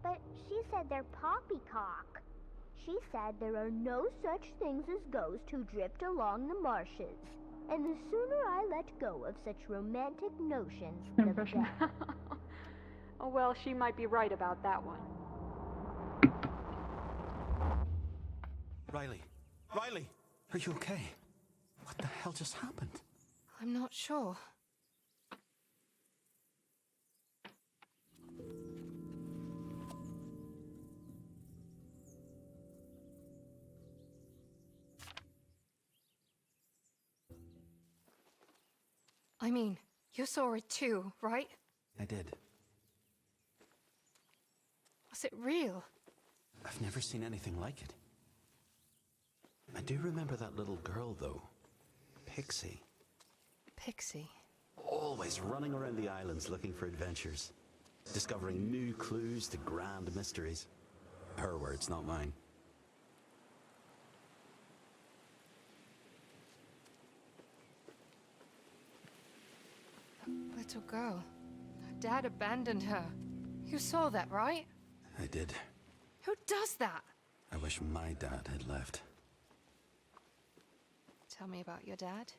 but she said they're poppycock. She said there are no such things as ghosts who drift along the marshes, and the sooner I let go of such romantic notions, the Impression. better. Oh well, she might be right about that one. Riley! Riley! Are you okay? What the hell just happened? I'm not sure. I mean, you saw it too, right? I did. Was it real? I've never seen anything like it. I do remember that little girl, though. Pixie. Pixie. Always running around the islands looking for adventures. Discovering new clues to grand mysteries. Her words, not mine. That little girl. Her dad abandoned her. You saw that, right? I did. Who does that? I wish my dad had left. Tell me about your dad.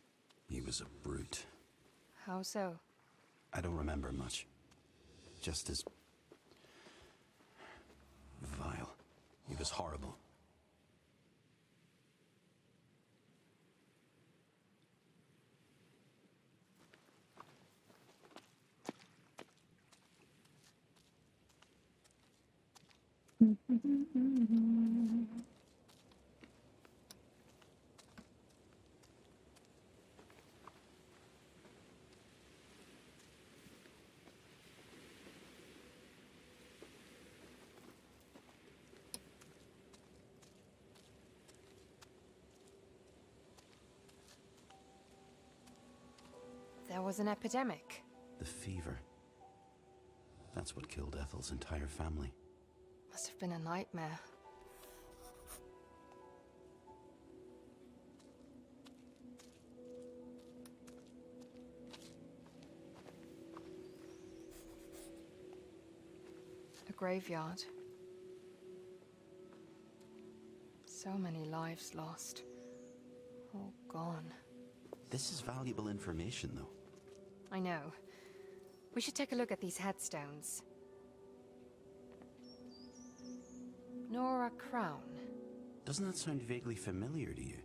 He was a brute. How so? I don't remember much. Just as vile. He was horrible. There was an epidemic. The fever. That's what killed Ethel's entire family. Must have been a nightmare. A graveyard. So many lives lost. All gone. This is valuable information, though. I know. We should take a look at these headstones. Nora Crown. Doesn't that sound vaguely familiar to you?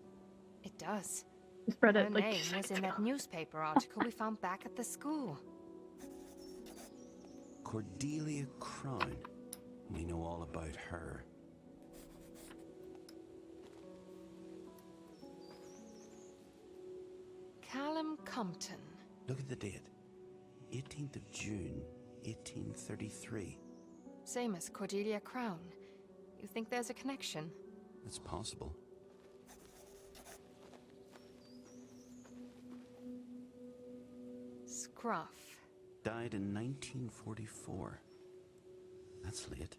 It does. Just read Her it like name was in that newspaper article we found back at the school. Cordelia Crown. We know all about her. Callum Compton. Look at the date. 18th of June, 1833. Same as Cordelia Crown. You think there's a connection? It's possible. Scruff. Died in 1944. That's late.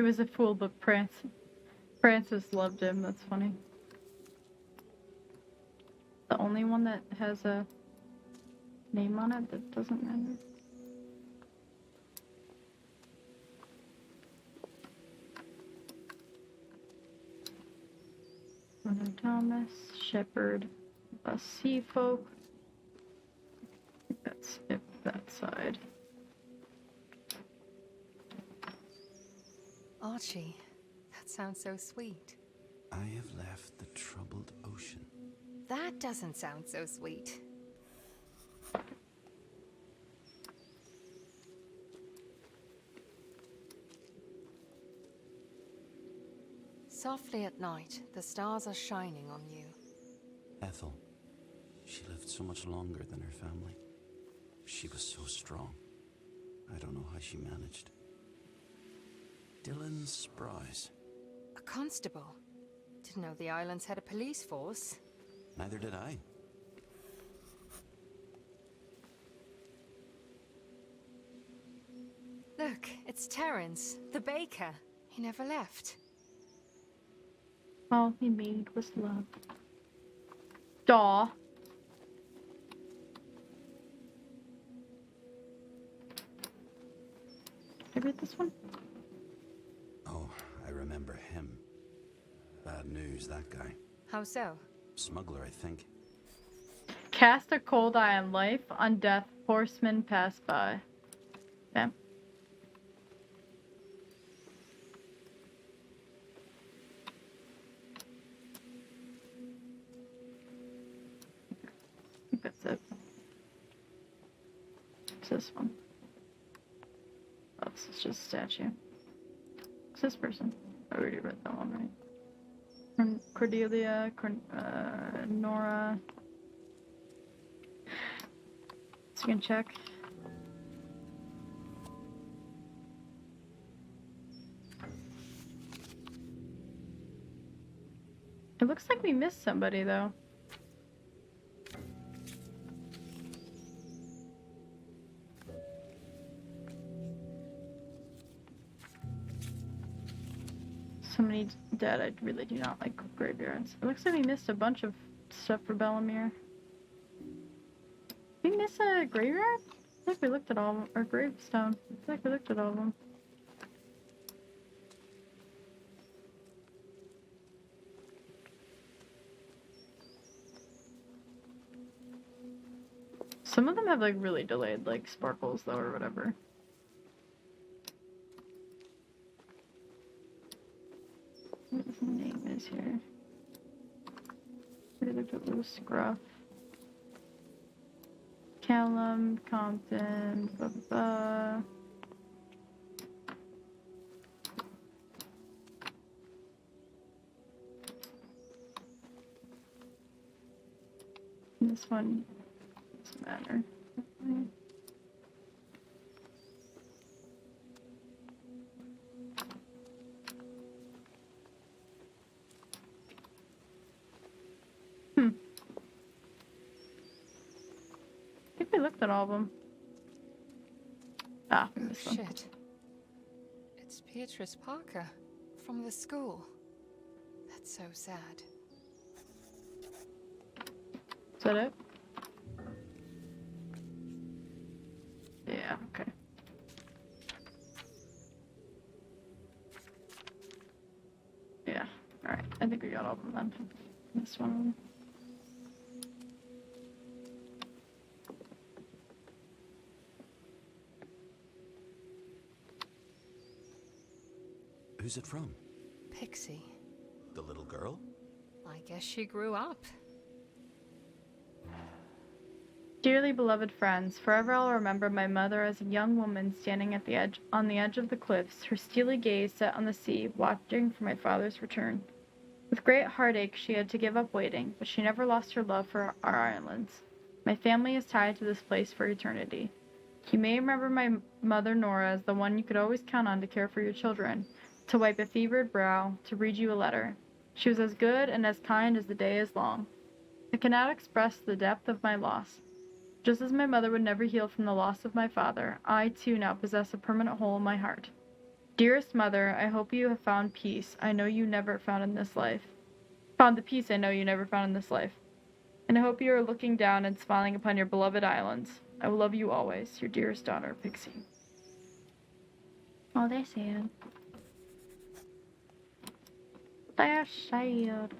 he was a fool, but Francis loved him. That's funny. The only one that has a name on it that doesn't matter. Brother Thomas, Shepherd, us sea folk. That's it, that side. Archie. That sounds so sweet. I have left the troubled ocean. That doesn't sound so sweet. Softly at night, the stars are shining on you. Ethel. She lived so much longer than her family. She was so strong. I don't know how she managed. Dylan Sprouse. A constable. Didn't know the islands had a police force. Neither did I. Look, it's Terence, the baker. He never left. All he made was love. Daw. Did I read this one? Oh, I remember him. Bad news, that guy. How so? Smuggler, I think. Cast a cold eye on life, on death, horsemen pass by. Okay. I think that's it. It's this one. Oh, this is just a statue. It's this person. I already read that one, right? Cordelia, Nora. So you can check. It looks like we missed somebody, though. Somebody dead. I really do not like graveyards. It looks like we missed a bunch of stuff for Bellemere. Did we miss a graveyard? I think we looked at all of them. Or gravestone. I feel like we looked at all of them. Some of them have like really delayed like sparkles though or whatever. What his name is here. We looked at Lewis Scruff. Callum, Compton, blah blah blah. This one doesn't matter. I think we looked at all of them. Ah, Oh, this one. shit. It's Beatrice Parker from the school. That's so sad. Is that it? Yeah, okay. Yeah, alright. I think we got all of them then. This one. Who's it from? Pixie. The little girl? I guess she grew up. Dearly beloved friends, forever I'll remember my mother as a young woman standing at the on the edge of the cliffs, her steely gaze set on the sea, watching for my father's return. With great heartache, she had to give up waiting, but she never lost her love for our islands. My family is tied to this place for eternity. You may remember my mother Nora as the one you could always count on to care for your children, to wipe a fevered brow, to read you a letter. She was as good and as kind as the day is long. I cannot express the depth of my loss. Just as my mother would never heal from the loss of my father, I too now possess a permanent hole in my heart. Dearest mother, I hope you have found peace I know you never found in this life. Found the peace I know you never found in this life. And I hope you are looking down and smiling upon your beloved islands. I will love you always, your dearest daughter, Pixie. Oh, they're sad. They're sad.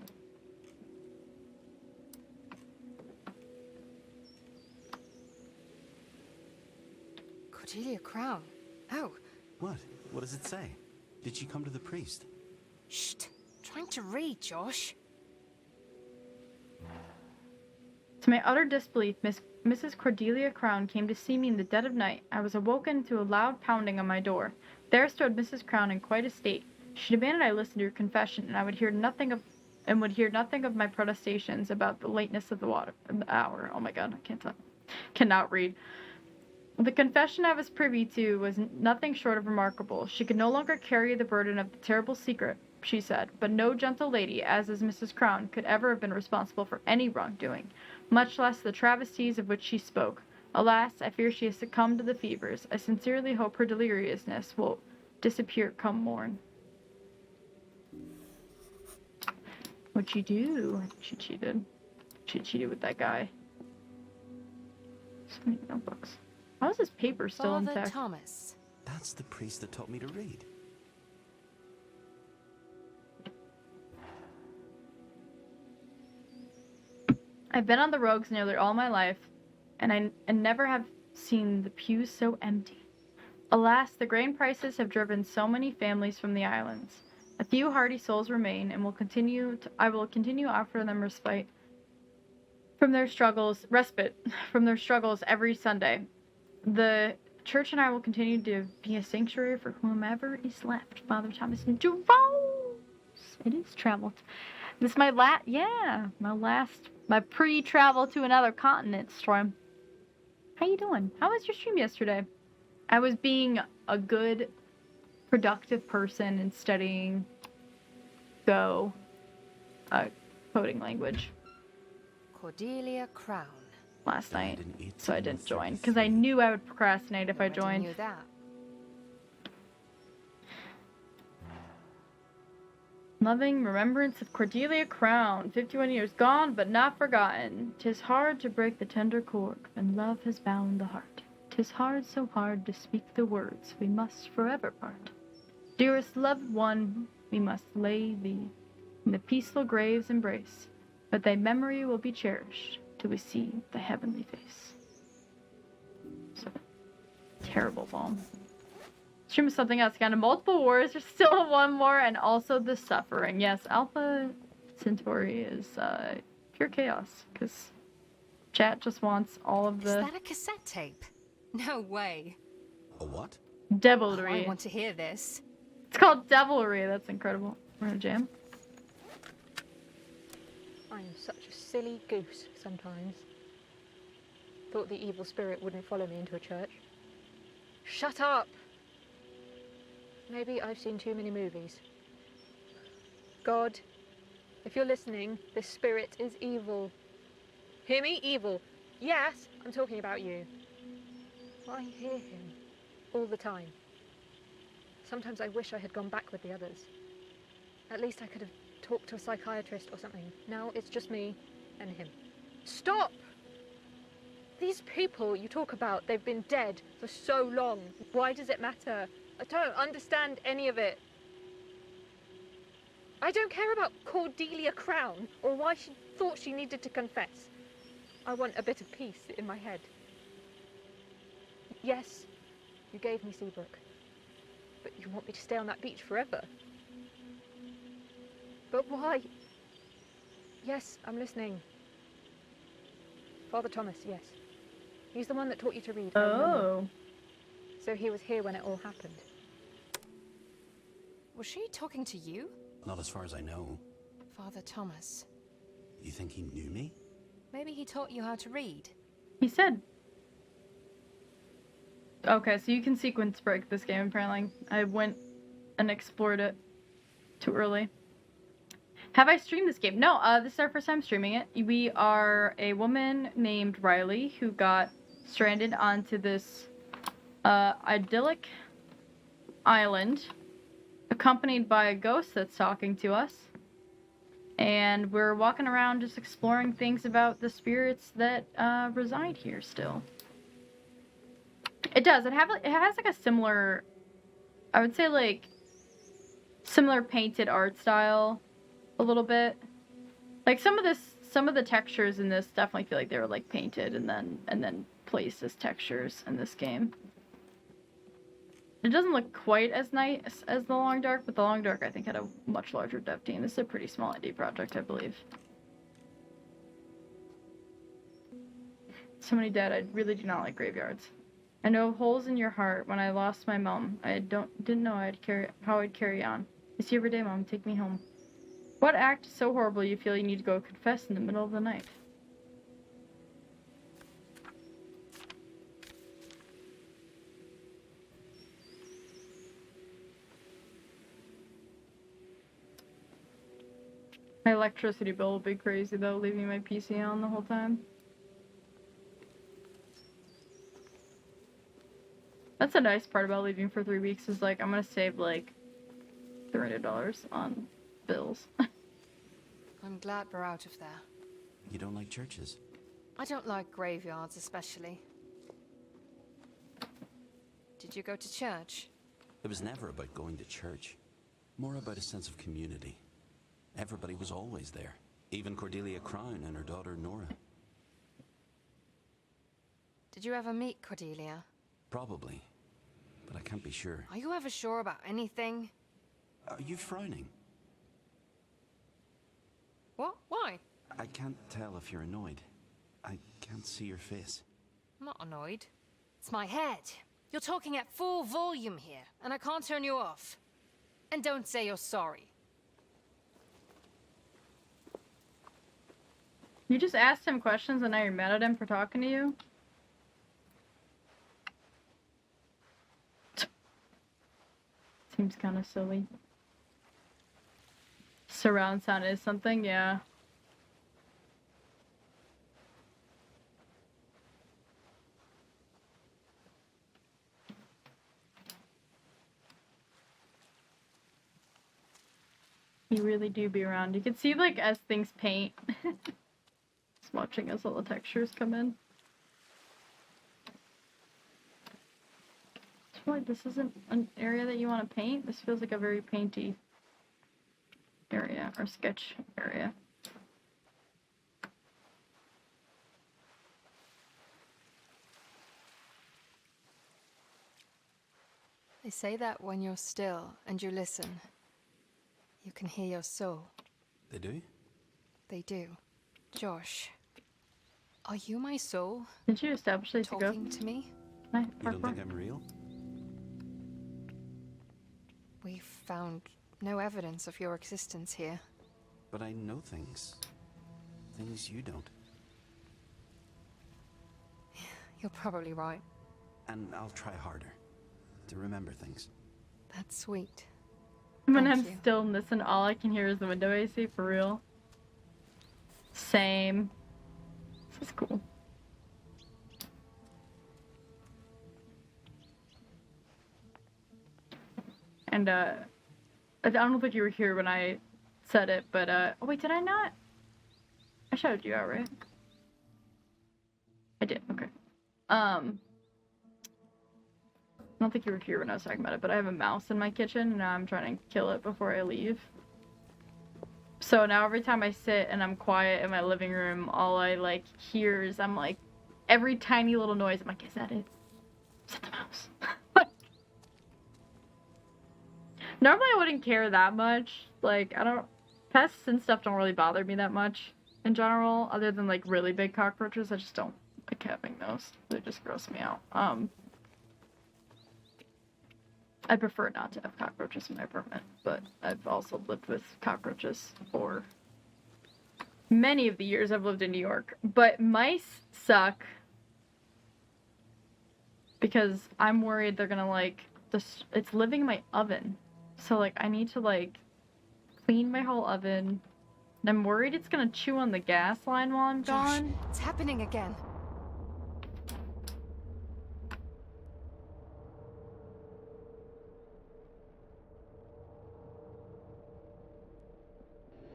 Cordelia Crown. Oh, What? What does it say? Did she come to the priest? shh. Trying to read, Josh. To my utter disbelief, Mrs. Cordelia Crown came to see me in the dead of night. I was awoken to a loud pounding on my door. There stood Mrs. Crown in quite a state. She demanded I listen to her confession, and I would hear nothing of my protestations about the lateness of the hour. Oh my God, cannot read. The confession I was privy to was nothing short of remarkable. She could no longer carry the burden of the terrible secret, she said, but no gentle lady, as is Mrs. Crown, could ever have been responsible for any wrongdoing, much less the travesties of which she spoke. Alas, I fear she has succumbed to the fevers. I sincerely hope her deliriousness will disappear come morn. What'd she do? She cheated. She cheated with that guy. So many notebooks. How is this paper still Father intact? Thomas. That's the priest that taught me to read. I've been on the rogues nearly all my life, and I never have seen the pews so empty. Alas, the grain prices have driven so many families from the islands. A few hardy souls remain, and I will continue to offer them respite from their struggles every Sunday. The church and I will continue to be a sanctuary for whomever is left. Father Thomas and Jerome. It is traveled. This is my pre-travel to another continent stream. How you doing? How was your stream yesterday? I was being a good, productive person and studying Go, coding language Cordelia Crown. last And I night, didn't eat so I till didn't join 33. because I knew I would procrastinate if I Already joined. knew that. Loving remembrance of Cordelia Crown, 51 years gone but not forgotten. 'Tis hard to break the tender cord when love has bound the heart. 'Tis hard, so hard to speak the words we must forever part. Dearest loved one, we must lay thee in the peaceful grave's embrace, but thy memory will be cherished till we see the heavenly face. So, terrible poem. Stream is something else. Kind of multiple wars. There's still one more, and also the suffering. Yes, Alpha Centauri is pure chaos because chat just wants all of Is the that a cassette tape? No way. A what? Oh, devilry. I want to hear this. It's called devilry. That's incredible. We're gonna jam. I am such a silly goose sometimes. Thought the evil spirit wouldn't follow me into a church. Shut up! Maybe I've seen too many movies. God, if you're listening, this spirit is evil. Hear me? Evil. Yes, I'm talking about you. I hear him all the time. Sometimes I wish I had gone back with the others. At least I could have talked to a psychiatrist or something. Now it's just me and him. Stop! These people you talk about, they've been dead for so long. Why does it matter? I don't understand any of it. I don't care about Cordelia Crown or why she thought she needed to confess. I want a bit of peace in my head. Yes, you gave me Seabrook, but you want me to stay on that beach forever. But why? Yes, I'm listening. Father Thomas, yes. He's the one that taught you to read. I remember. Oh. So he was here when it all happened. Was she talking to you? Not as far as I know. Father Thomas. You think he knew me? Maybe he taught you how to read. He said. Okay, so you can sequence break this game apparently. I went and explored it too early. Have I streamed this game? No, this is our first time streaming it. We are a woman named Riley who got stranded onto this idyllic island, accompanied by a ghost that's talking to us. And we're walking around just exploring things about the spirits that reside here still. It does. It has like a similar, I would say like similar painted art style a little bit. Like some of the textures in this definitely feel like they were like painted and then placed as textures in this game. It doesn't look quite as nice as The Long Dark, but The Long Dark I think had a much larger dev team. This is a pretty small indie project, I believe. So many dead. I really do not like graveyards. I know holes in your heart. When I lost my mom, I didn't know how I'd carry on. I see you every day, Mom. Take me home. What act is so horrible you feel you need to go confess in the middle of the night? My electricity bill will be crazy though, leaving my PC on the whole time. That's a nice part about leaving for 3 weeks is like I'm gonna save like $300 on bills. I'm glad we're out of there. You don't like churches? I don't like graveyards especially. Did you go to church? It was never about going to church. More about a sense of community. Everybody was always there. Even Cordelia Crown and her daughter Nora. Did you ever meet Cordelia? Probably. But I can't be sure. Are you ever sure about anything? Are you frowning? What? Why? I can't tell if you're annoyed. I can't see your face. I'm not annoyed. It's my head. You're talking at full volume here, and I can't turn you off. And don't say you're sorry. You just asked him questions and now you're mad at him for talking to you? Seems kind of silly. Surround sound is something, yeah. You really do be around. You can see, like, as things paint. Just watching as all the textures come in. I feel like this isn't an area that you want to paint. This feels like a very painty area, or sketch area. They say that when you're still and you listen, you can hear your soul. They do? They do. Josh, are you my soul? Did you establish this to go? Talking to me? Hi, You don't parkour. think I'm real? We've found no evidence of your existence here. But I know things. Things you don't. You're probably right. And I'll try harder to remember things. That's sweet. When Thank I'm you. still in this and all I can hear is the window AC, for real. Same. This is cool. And, I don't think you were here when I said it, but, oh wait, did I not? I shouted you out, right? I did, okay. I don't think you were here when I was talking about it, but I have a mouse in my kitchen, and now I'm trying to kill it before I leave. So now every time I sit and I'm quiet in my living room, all I, like, hear is, I'm like, every tiny little noise, I'm like, is that it? Is that the mouse? Normally I wouldn't care that much. Like, I don't... Pests and stuff don't really bother me that much in general, other than, like, really big cockroaches. I just don't like having those. They just gross me out. I prefer not to have cockroaches in my apartment, but I've also lived with cockroaches for many of the years I've lived in New York. But mice suck because I'm worried they're gonna, like, it's living in my oven. So, like, I need to, like, clean my whole oven. And I'm worried it's gonna chew on the gas line while I'm Josh, gone. it's happening again.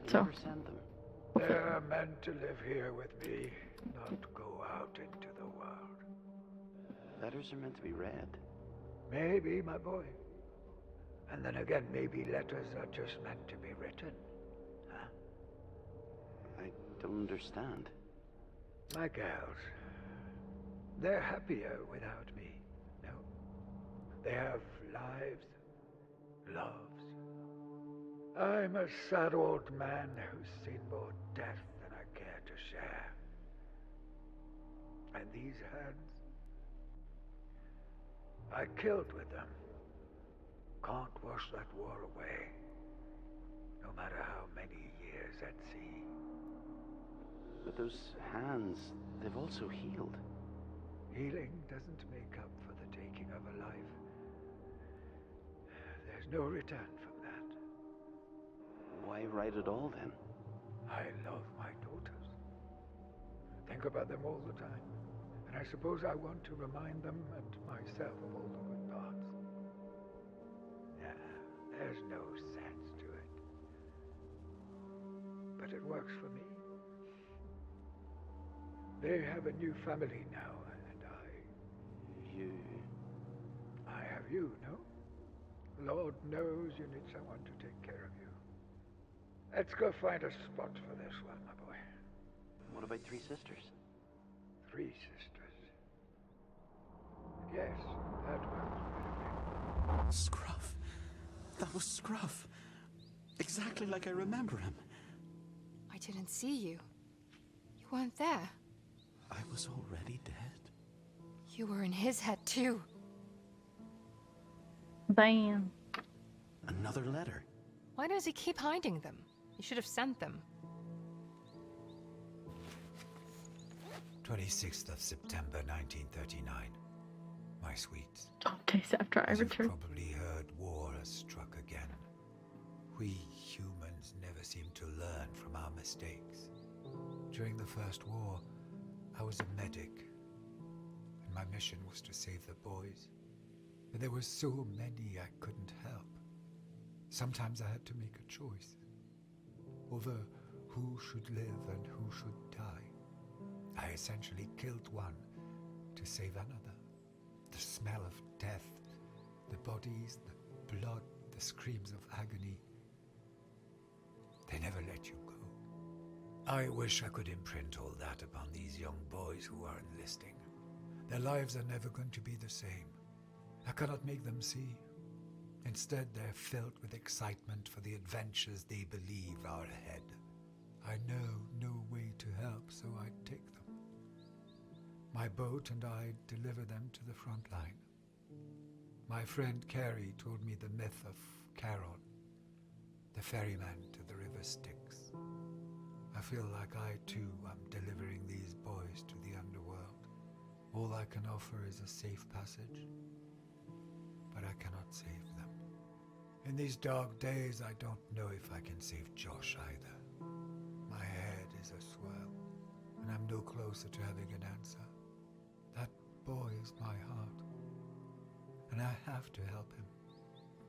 So, Never send them. They're meant to live here with me, not go out into the world. Letters are meant to be read. Maybe, my boy. And then again, maybe letters are just meant to be written. Huh? I don't understand. My gals, they're happier without me. No. They have lives, loves. I'm a sad old man who's seen more death than I care to share. And these hands, I killed with them. Can't wash that war away, no matter how many years at sea. But those hands, they've also healed. Healing doesn't make up for the taking of a life. There's no return from that. Why write it all then? I love my daughters. Think about them all the time. And I suppose I want to remind them and myself of all the good There's no sense to it. But it works for me. They have a new family now, and I have you, no? Lord knows you need someone to take care of you. Let's go find a spot for this one, my boy. What about 3 sisters? 3 sisters. Yes, that works very Scruff. That was Scruff. Exactly like I remember him. I didn't see you. You weren't there. I was already dead. You were in his head too. Damn. Another letter. Why does he keep hiding them? You should have sent them. 26th of September 1939. My sweets. 12 days after I As you've returned. probably heard, war has struck again. We humans never seem to learn from our mistakes. During the First War, I was a medic, and my mission was to save the boys. But there were so many I couldn't help. Sometimes I had to make a choice over who should live and who should die. I essentially killed one to save another. The smell of death, the bodies, the blood, the screams of agony. They never let you go. I wish I could imprint all that upon these young boys who are enlisting. Their lives are never going to be the same. I cannot make them see. Instead, they're filled with excitement for the adventures they believe are ahead. I know no way to help, so I take them. My boat and I deliver them to the front line. My friend Carrie told me the myth of Charon, the ferryman to the river Styx. I feel like I too am delivering these boys to the underworld. All I can offer is a safe passage, but I cannot save them. In these dark days, I don't know if I can save Josh either. My head is a swirl, and I'm no closer to having an answer. That boy is my heart, and I have to help him.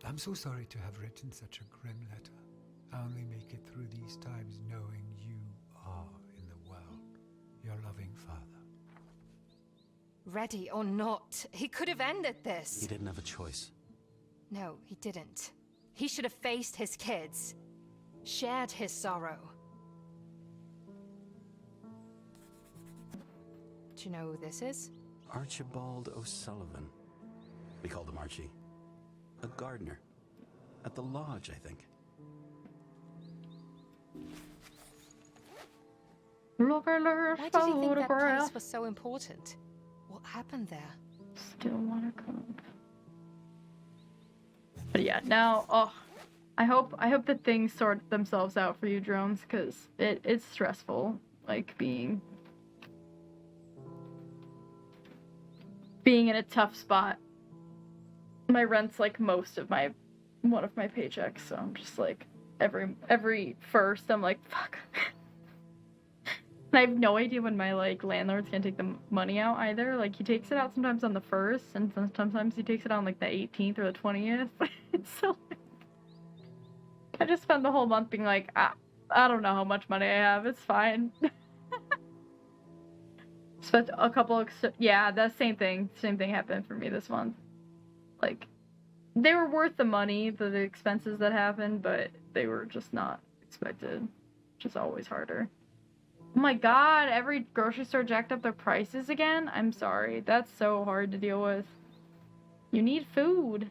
I'm so sorry to have written such a grim letter. I only make it through these times knowing you are in the world. Your loving father. Ready or not, he could have ended this. He didn't have a choice. No, he didn't. He should have faced his kids, shared his sorrow. Do you know who this is? Archibald O'Sullivan. We called him Archie. A gardener. At the lodge, I think. Look at her Why did he think that place photograph. was so important? What happened there? Still wanna come. But yeah, now, I hope that things sort themselves out for you, drones, because it's stressful, like being in a tough spot. My rent's like one of my paychecks, so I'm just like every first I'm like fuck. And I have no idea when my like landlord's gonna take the money out either. Like he takes it out sometimes on the 1st, and sometimes he takes it on like the 18th or the 20th. So like, I just spent the whole month being like, I don't know how much money I have. It's fine. Spent a couple of the same thing happened for me this month. Like they were worth the money, the expenses that happened, but they were just not expected. Which is always harder. Oh my god, every grocery store jacked up their prices again? I'm sorry. That's so hard to deal with. You need food.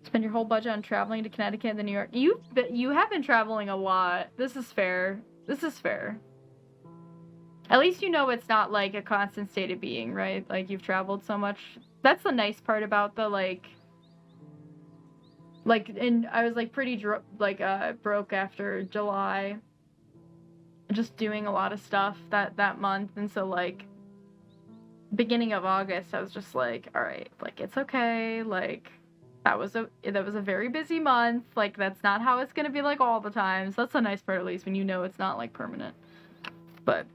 Spend your whole budget on traveling to Connecticut and New York. You have been traveling a lot. This is fair. This is fair. At least you know it's not like a constant state of being, right? Like you've traveled so much. That's the nice part about the and I was like pretty broke after July. Just doing a lot of stuff that month, and so like beginning of August I was just like, all right, like it's okay, like that was a very busy month, like that's not how it's gonna be like all the time. So that's the nice part, at least when you know it's not like permanent. But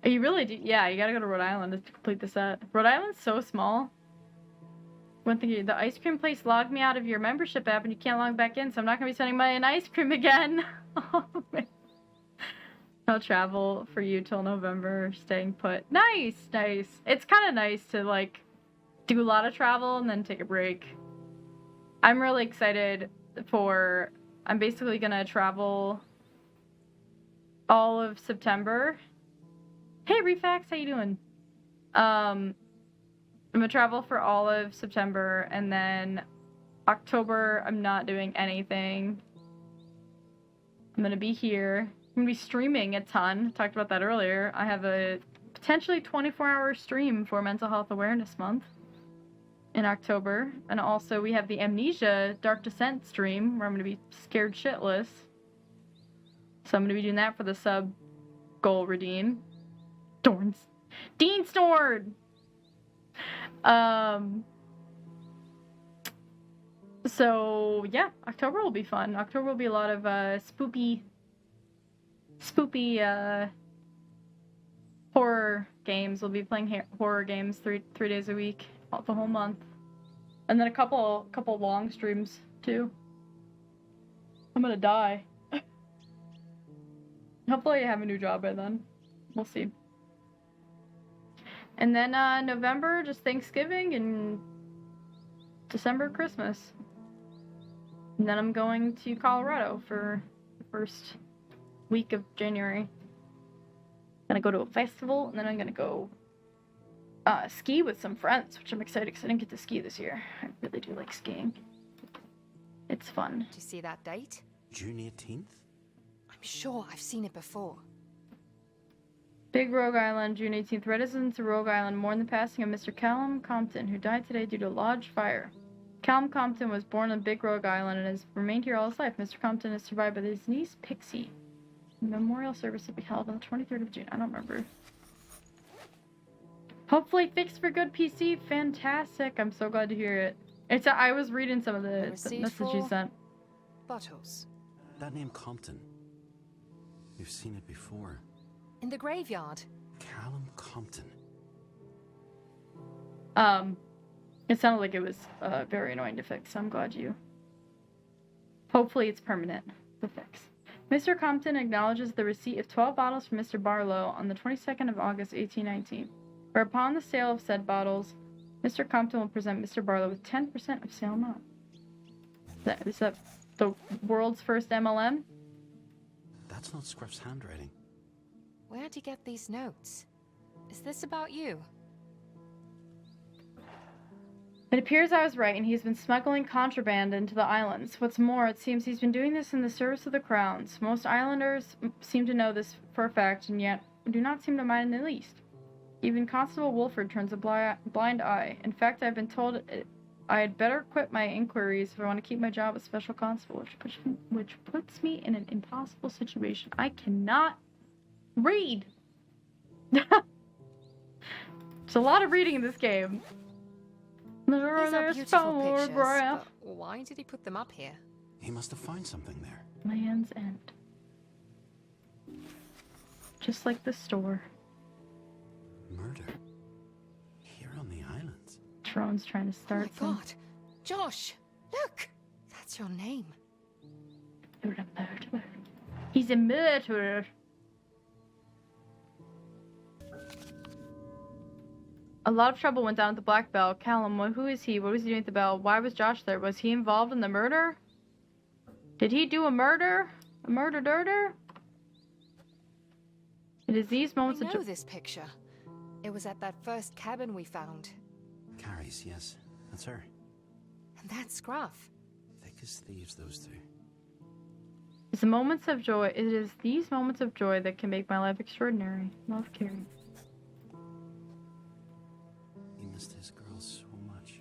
You really do. Yeah, you gotta go to Rhode Island to complete the set. Rhode Island's so small. One thing, the ice cream place logged me out of your membership app and you can't log back in, so I'm not gonna be spending money on ice cream again. Oh, man. I'll travel for you till November, staying put. Nice, nice. It's kind of nice to, like, do a lot of travel and then take a break. I'm really excited for... I'm basically gonna travel all of September. Hey, Refax, how you doing? I'm gonna travel for all of September, and then October, I'm not doing anything. I'm gonna be here. I'm gonna be streaming a ton. Talked about that earlier. I have a potentially 24-hour stream for Mental Health Awareness Month in October. And also we have the Amnesia Dark Descent stream where I'm gonna be scared shitless. So I'm gonna be doing that for the sub goal redeem. Dean Snord! So yeah, October will be fun. October will be a lot of spoopy horror games. We'll be playing horror games three days a week, the whole month, and then a couple long streams too. I'm gonna die. Hopefully, I have a new job by then. We'll see. And then November, just Thanksgiving, and December, Christmas. And then I'm going to Colorado for the first week of January. Gonna go to a festival, and then I'm gonna go ski with some friends, which I'm excited because I didn't get to ski this year. I really do like skiing. It's fun. Do you see that date? June 18th? I'm sure I've seen it before. Big Rogue Island, June 18th. Residents of Rogue Island mourn the passing of Mr. Callum Compton, who died today due to a lodge fire. Callum Compton was born on Big Rogue Island and has remained here all his life. Mr. Compton is survived by his niece, Pixie. The memorial service will be held on the 23rd of June. I don't remember. Hopefully fixed for good, PC. Fantastic. I'm so glad to hear it. I was reading some of the messages you sent. Bottles. That name Compton. We've seen it before. In the graveyard. Callum Compton. It sounded like it was very annoying to fix, so I'm glad you... Hopefully it's permanent, the fix. Mr. Compton acknowledges the receipt of 12 bottles from Mr. Barlow on the 22nd of August, 1819. Whereupon the sale of said bottles, Mr. Compton will present Mr. Barlow with 10% of sale amount. Is that the world's first MLM? That's not Scruff's handwriting. Where'd you get these notes? Is this about you? It appears I was right, and he's been smuggling contraband into the islands. What's more, it seems he's been doing this in the service of the crowns. Most islanders seem to know this for a fact, and yet do not seem to mind in the least. Even Constable Wolford turns a blind eye. In fact, I've been told I had better quit my inquiries if I want to keep my job as special constable, which puts me in an impossible situation. I cannot read. There's a lot of reading in this game. These are beautiful pictures, but why did he put them up here? He must have found something there. Land's End. Just like the store. Murder. Here on the islands. Trone's trying to start Oh my God. Josh, look! That's your name. You're a murderer. He's a murderer. A lot of trouble went down at the Black Bell. Callum, who is he? What was he doing at the Bell? Why was Josh there? Was he involved in the murder? Did he do a murder? A murder-durder? It is these moments I know this picture. It was at that first cabin we found. Carrie's, yes. That's her. And that's Scruff. Thick as thieves, those two. It's the moments of joy. It is these moments of joy that can make my life extraordinary. Love, Carrie. He missed his girl so much.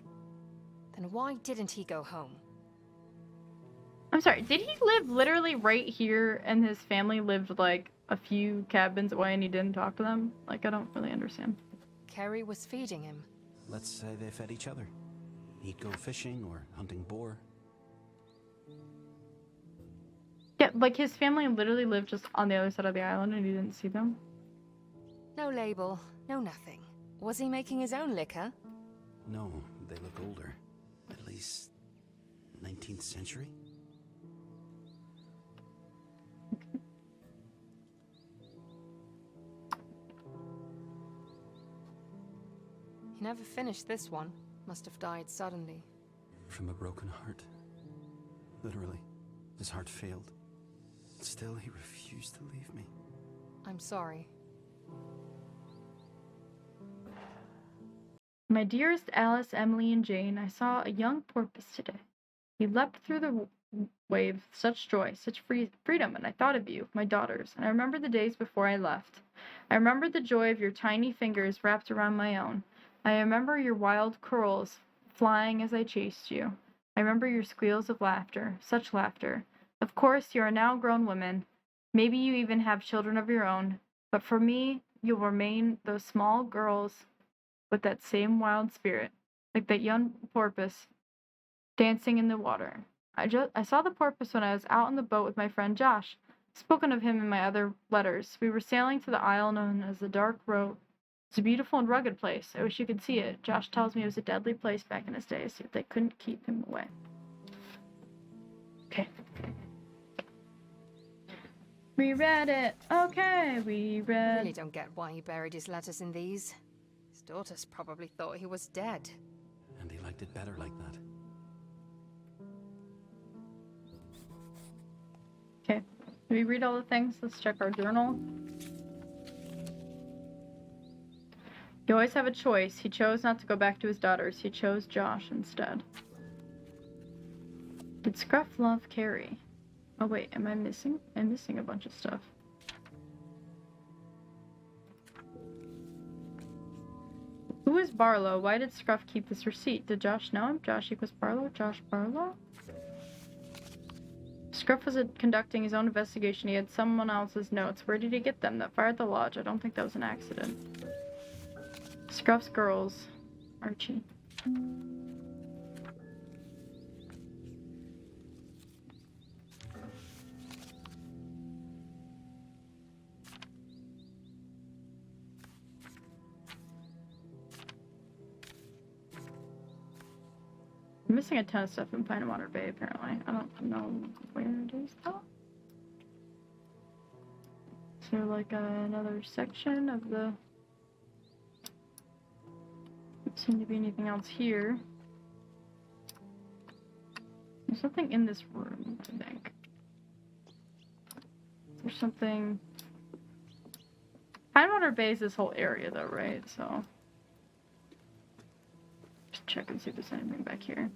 Then why didn't he go home? I'm sorry, did he live literally right here and his family lived like a few cabins away and he didn't talk to them? Like, I don't really understand. Carrie was feeding him. Let's say they fed each other. He'd go fishing or hunting boar. Yeah, like his family literally lived just on the other side of the island and he didn't see them. No label, no nothing. Was he making his own liquor? No, they look older. At least 19th century? He never finished this one. Must have died suddenly. From a broken heart. Literally. His heart failed. Still, he refused to leave me. I'm sorry. My dearest Alice, Emily, and Jane, I saw a young porpoise today. He leapt through the wave with such joy, such freedom, and I thought of you, my daughters, and I remembered the days before I left. I remembered the joy of your tiny fingers wrapped around my own. I remember your wild curls flying as I chased you. I remember your squeals of laughter, such laughter. Of course, you are now grown women. Maybe you even have children of your own, but for me, you'll remain those small girls with that same wild spirit, like that young porpoise dancing in the water. I saw the porpoise when I was out on the boat with my friend Josh. Spoken of him in my other letters. We were sailing to the isle known as the Dark Road. It's a beautiful and rugged place. I wish you could see it. Josh tells me it was a deadly place back in his day, so they couldn't keep him away. Okay. We read it. Okay, we I read. really don't get why he buried his letters in these. His daughters probably thought he was dead. And he liked it better like that. Okay. Did we read all the things? Let's check our journal. You always have a choice. He chose not to go back to his daughters. He chose Josh instead. Did Scruff love Carrie? Oh wait, am I missing? I'm missing a bunch of stuff. Who is Barlow? Why did Scruff keep this receipt? Did Josh know him? Josh equals Barlow? Josh Barlow? Scruff was conducting his own investigation. He had someone else's notes. Where did he get them? That fire at the lodge. I don't think that was an accident. Scruff's girls. Archie. I'm missing a ton of stuff in Pinewater Bay, apparently. I don't know where it is, though. Is there, like, another section of the... Doesn't seem to be anything else here. There's something in this room, I think. There's something... Pinewater Bay is this whole area, though, right? So... Just check and see if there's anything back here.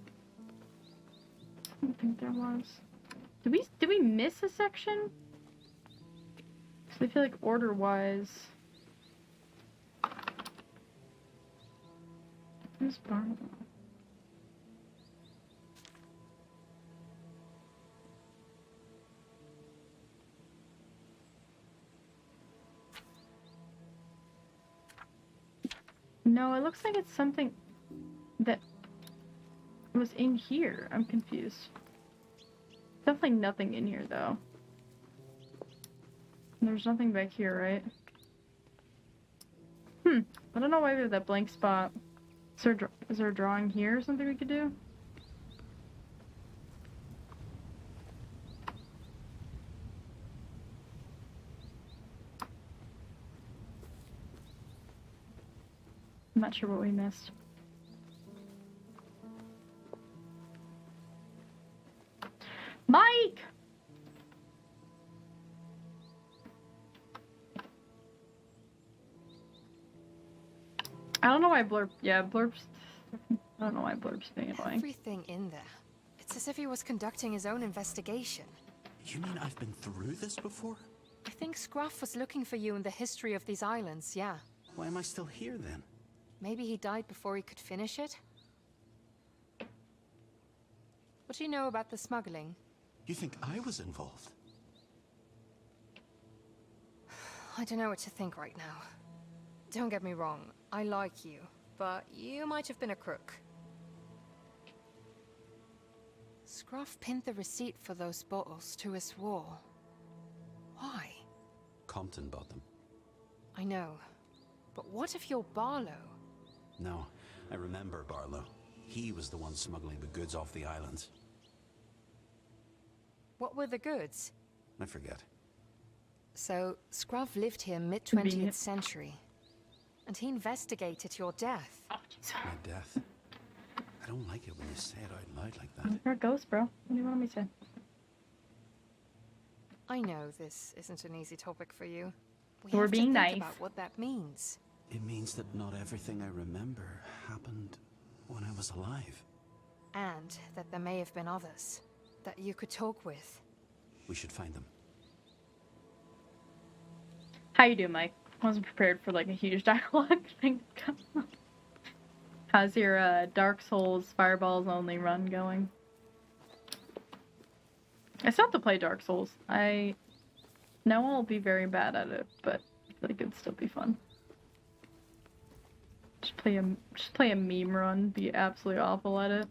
I don't think there was. Did we miss a section? So I feel like order-wise... Where's Barlow? No, it looks like it's something that was in here. I'm confused. Definitely nothing in here, though. There's nothing back here, right? I don't know why we have that blank spot. Is there a drawing here or something we could do? I'm not sure what we missed. Mike! I don't know why Blurb... Yeah, Blurb's... I don't know why Blurb's being annoying. Everything in there. It's as if he was conducting his own investigation. You mean I've been through this before? I think Scruff was looking for you in the history of these islands, yeah. Why am I still here then? Maybe he died before he could finish it? What do you know about the smuggling? You think I was involved? I don't know what to think right now. Don't get me wrong, I like you, but you might have been a crook. Scruff pinned the receipt for those bottles to his wall. Why? Compton bought them. I know, But what if you're Barlow? No, I remember Barlow. He was the one smuggling the goods off the islands. What were the goods? I forget. So, Scruv lived here mid-20th Convenient. century. And he investigated your death. My death. I don't like it when you say it out loud like that. There it goes, bro. What do you want me to say? I know this isn't an easy topic for you. We're have to being think nice. about what that means. It means that not everything I remember happened when I was alive. And that there may have been others that you could talk with. We should find them. How you doing, Mike? Wasn't prepared for like a huge dialogue thing. How's your Dark Souls Fireballs only run going? I still have to play Dark Souls. I know I'll be very bad at it, but I feel like it'd still be fun. Just play a meme run, be absolutely awful at it.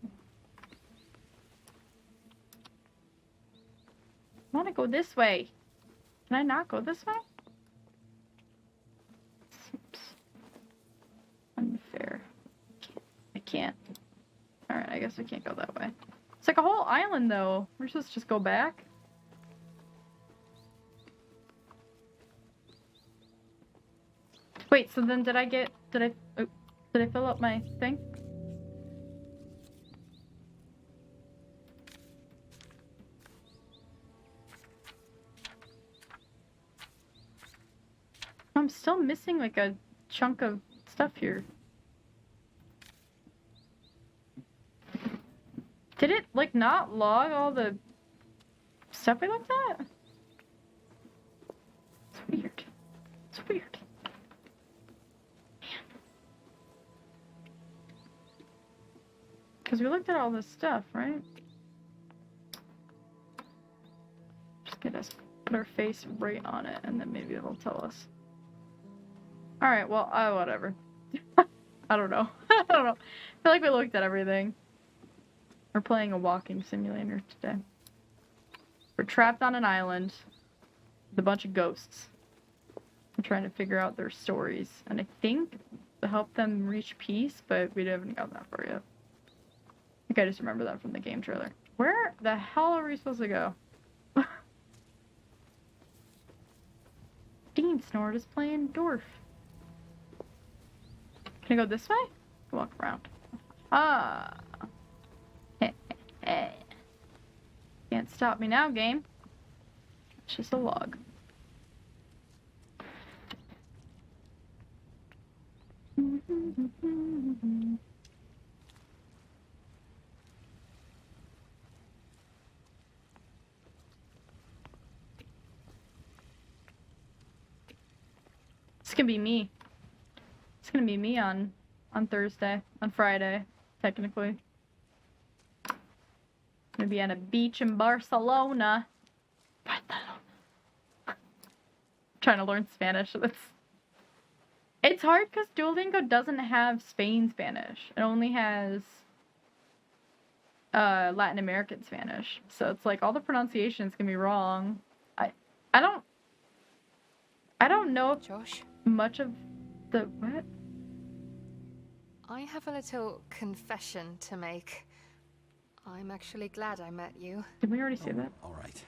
I want to go this way. Can I not go this way? Seems unfair. I can't. Alright, I guess I can't go that way. It's like a whole island, though. We're supposed to just go back. Wait, so then did I fill up my thing? I'm still missing like a chunk of stuff here. Did it like not log all the stuff we looked at? It's weird. It's weird. Because we looked at all this stuff, right? Just get us, put our face right on it, and then maybe it'll tell us. Alright, well, whatever. I don't know. I don't know. I feel like we looked at everything. We're playing a walking simulator today. We're trapped on an island with a bunch of ghosts. I'm trying to figure out their stories. And I think to help them reach peace, but we haven't gotten that far yet. I think I just remember that from the game trailer. Where the hell are we supposed to go? Dean Snort is playing Dwarf. Can I go this way? Walk around. Ah. Can't stop me now, game. It's just a log. It's gonna be me. It's gonna be me on Thursday, on Friday, technically. Gonna be on a beach in Barcelona. Trying to learn Spanish. It's hard because Duolingo doesn't have Spain Spanish. It only has Latin American Spanish. So it's like all the pronunciation's gonna be wrong. I don't know Josh, much of the what? I have a little confession to make. I'm actually glad I met you. Did we already say that? All right.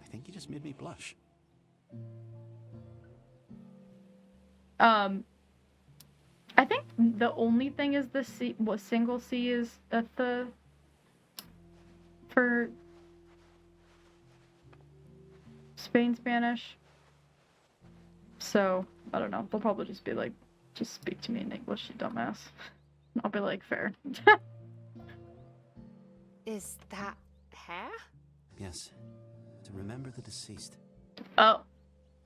I think you just made me blush. I think the only thing is the C, what single C is at the for Spain Spanish. So I don't know. They'll probably just be like, just speak to me in English, you dumbass. And I'll be like, fair. Is that hair? Yes. To remember the deceased. Oh,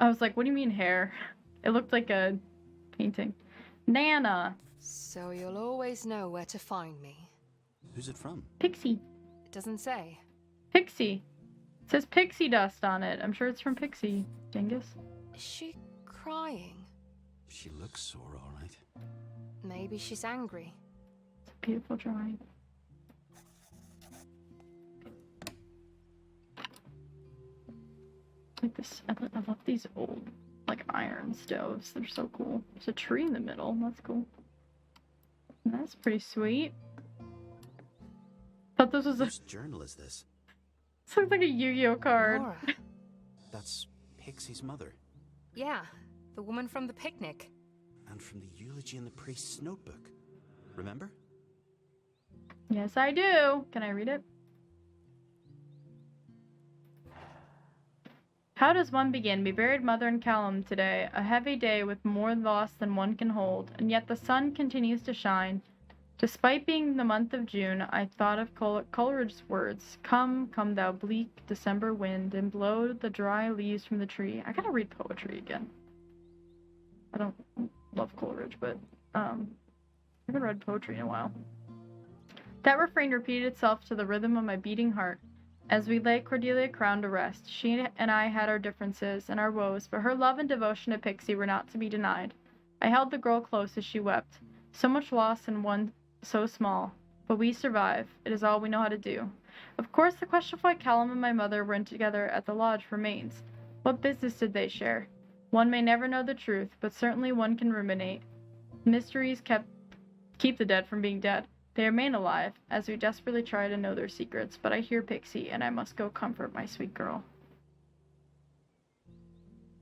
I was like, what do you mean hair? It looked like a painting. Nana. So you'll always know where to find me. Who's it from? Pixie. It doesn't say. Pixie. It says pixie dust on it. I'm sure it's from Pixie. Dingus. Is she crying? She looks sore, all right. Maybe she's angry. It's a beautiful drawing. Like this, I love these old, like like iron stoves. They're so cool. There's a tree in the middle. That's cool. That's pretty sweet. Thought this was a... Whose journal is this? This looks like a Yu-Gi-Oh card. Nora. That's Pixie's mother. Yeah, the woman from the picnic. And from the eulogy in the priest's notebook. Remember? Yes, I do. Can I read it? How does one begin? We buried Mother in Callum today, a heavy day with more loss than one can hold, and yet the sun continues to shine. Despite being the month of June, I thought of Coleridge's words, "Come, come thou bleak December wind, and blow the dry leaves from the tree." I gotta read poetry again. I don't love Coleridge, but I haven't read poetry in a while. That refrain repeated itself to the rhythm of my beating heart. As we lay Cordelia crowned to rest, she and I had our differences and our woes, but her love and devotion to Pixie were not to be denied. I held the girl close as she wept. So much loss in one so small. But we survive. It is all we know how to do. Of course, the question of why Callum and my mother were together at the lodge remains. What business did they share? One may never know the truth, but certainly one can ruminate. Mysteries keep the dead from being dead. They remain alive, as we desperately try to know their secrets, but I hear Pixie, and I must go comfort my sweet girl.